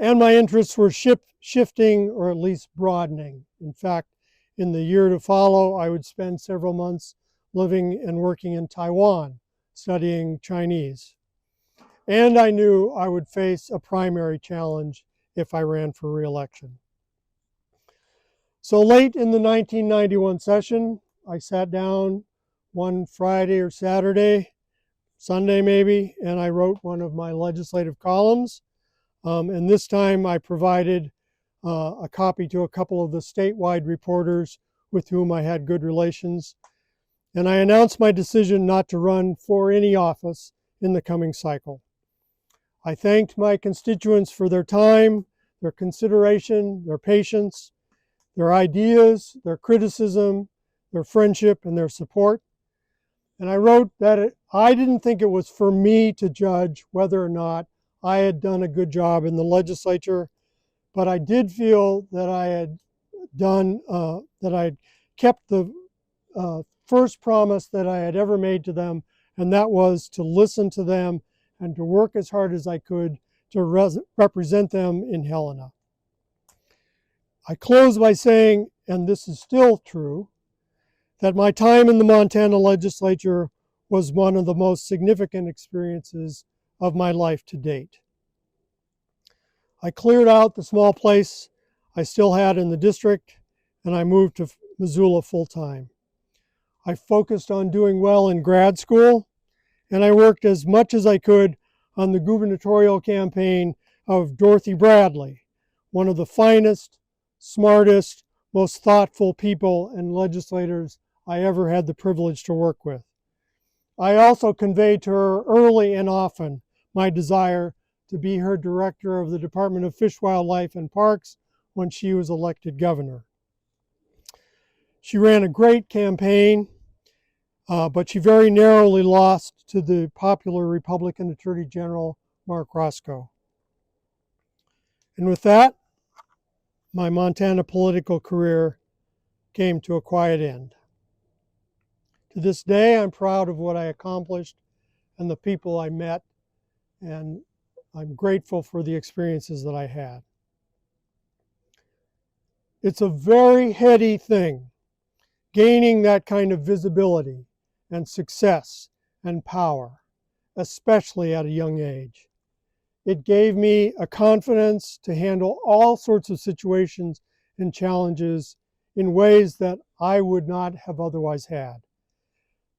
And my interests were shifting, or at least broadening. In fact, in the year to follow, I would spend several months living and working in Taiwan, studying Chinese. And I knew I would face a primary challenge if I ran for re-election. So late in the 1991 session, I sat down one Friday or Saturday, Sunday maybe, and I wrote one of my legislative columns. And this time I provided a copy to a couple of the statewide reporters with whom I had good relations. And I announced my decision not to run for any office in the coming cycle. I thanked my constituents for their time, their consideration, their patience, their ideas, their criticism, their friendship, and their support. And I wrote that I didn't think it was for me to judge whether or not I had done a good job in the legislature, but I did feel that I had kept the first promise that I had ever made to them, and that was to listen to them and to work as hard as I could to represent them in Helena. I close by saying, and this is still true, that my time in the Montana legislature was one of the most significant experiences of my life to date. I cleared out the small place I still had in the district, and I moved to Missoula full-time. I focused on doing well in grad school, and I worked as much as I could on the gubernatorial campaign of Dorothy Bradley, one of the finest, smartest, most thoughtful people and legislators I ever had the privilege to work with. I also conveyed to her early and often my desire to be her director of the Department of Fish, Wildlife, and Parks when she was elected governor. She ran a great campaign, but she very narrowly lost to the popular Republican Attorney General, Mark Roscoe. And with that, my Montana political career came to a quiet end. To this day, I'm proud of what I accomplished and the people I met, and I'm grateful for the experiences that I had. It's a very heady thing, gaining that kind of visibility and success and power, especially at a young age. It gave me a confidence to handle all sorts of situations and challenges in ways that I would not have otherwise had.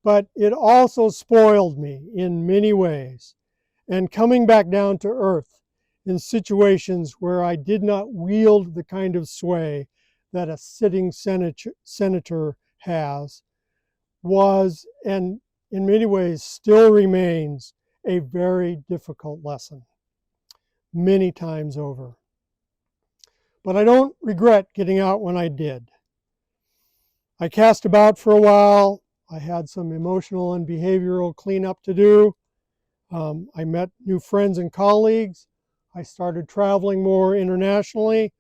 But it also spoiled me in many ways, and coming back down to earth in situations where I did not wield the kind of sway that a sitting senator has was, and in many ways still remains, a very difficult lesson, many times over. But I don't regret getting out when I did. I cast about for a while. I had some emotional and behavioral cleanup to do. I met new friends and colleagues. I started traveling more internationally.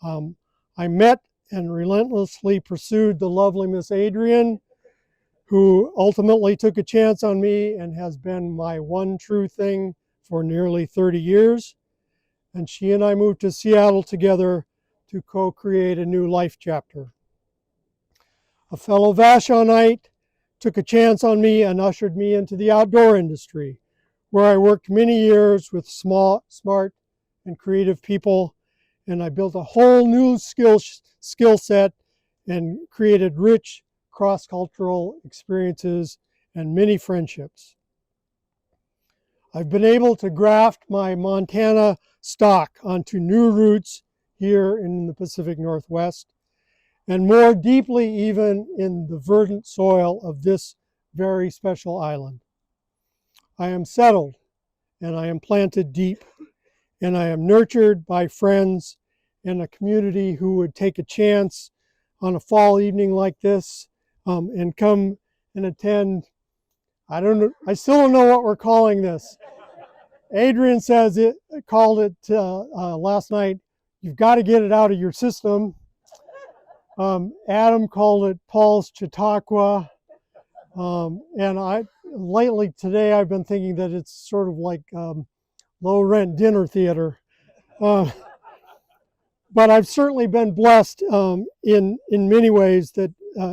I met and relentlessly pursued the lovely Miss Adrian, who ultimately took a chance on me and has been my one true thing for nearly 30 years. And she and I moved to Seattle together to co-create a new life chapter. A fellow Vashonite took a chance on me and ushered me into the outdoor industry, where I worked many years with smart, and creative people, and I built a whole new skill set and created rich cross-cultural experiences and many friendships. I've been able to graft my Montana stock onto new roots here in the Pacific Northwest, and more deeply even in the verdant soil of this very special island. I am settled, and I am planted deep, and I am nurtured by friends and a community who would take a chance on a fall evening like this and come and attend. I still don't know what we're calling this. Adrian called it last night, you've got to get it out of your system. Adam called it Paul's Chautauqua. And lately today I've been thinking that it's sort of like low rent dinner theater. But I've certainly been blessed in many ways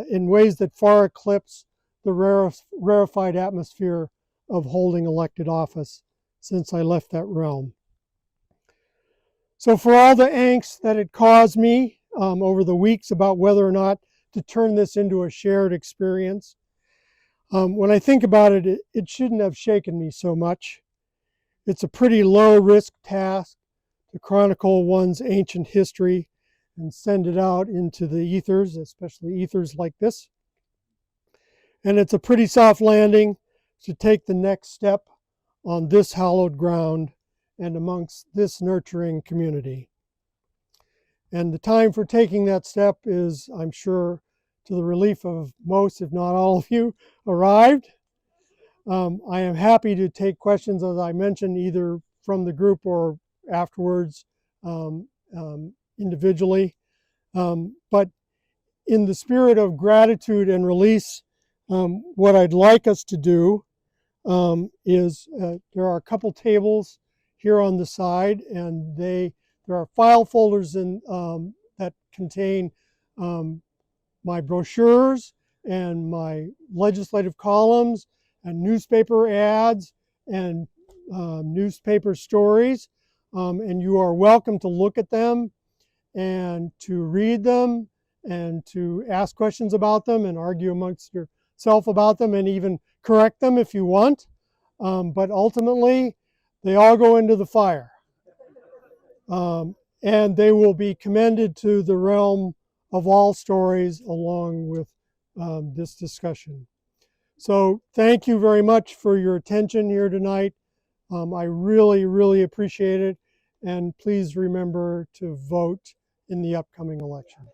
in ways that far eclipse the rarefied atmosphere of holding elected office since I left that realm. So for all the angst that it caused me over the weeks about whether or not to turn this into a shared experience, when I think about it, it shouldn't have shaken me so much. It's a pretty low-risk task to chronicle one's ancient history and send it out into the ethers, especially ethers like this. And it's a pretty soft landing to take the next step on this hallowed ground and amongst this nurturing community. And the time for taking that step is, I'm sure, to the relief of most, if not all of you, arrived. I am happy to take questions, as I mentioned, either from the group or afterwards individually. But in the spirit of gratitude and release, what I'd like us to do is there are a couple tables here on the side, and there are file folders that contain my brochures and my legislative columns and newspaper ads and newspaper stories. And you are welcome to look at them and to read them and to ask questions about them and argue amongst yourself about them and even correct them if you want. But ultimately, they all go into the fire. And they will be commended to the realm of all stories along with this discussion. So thank you very much for your attention here tonight. I really, really appreciate it. And please remember to vote in the upcoming election.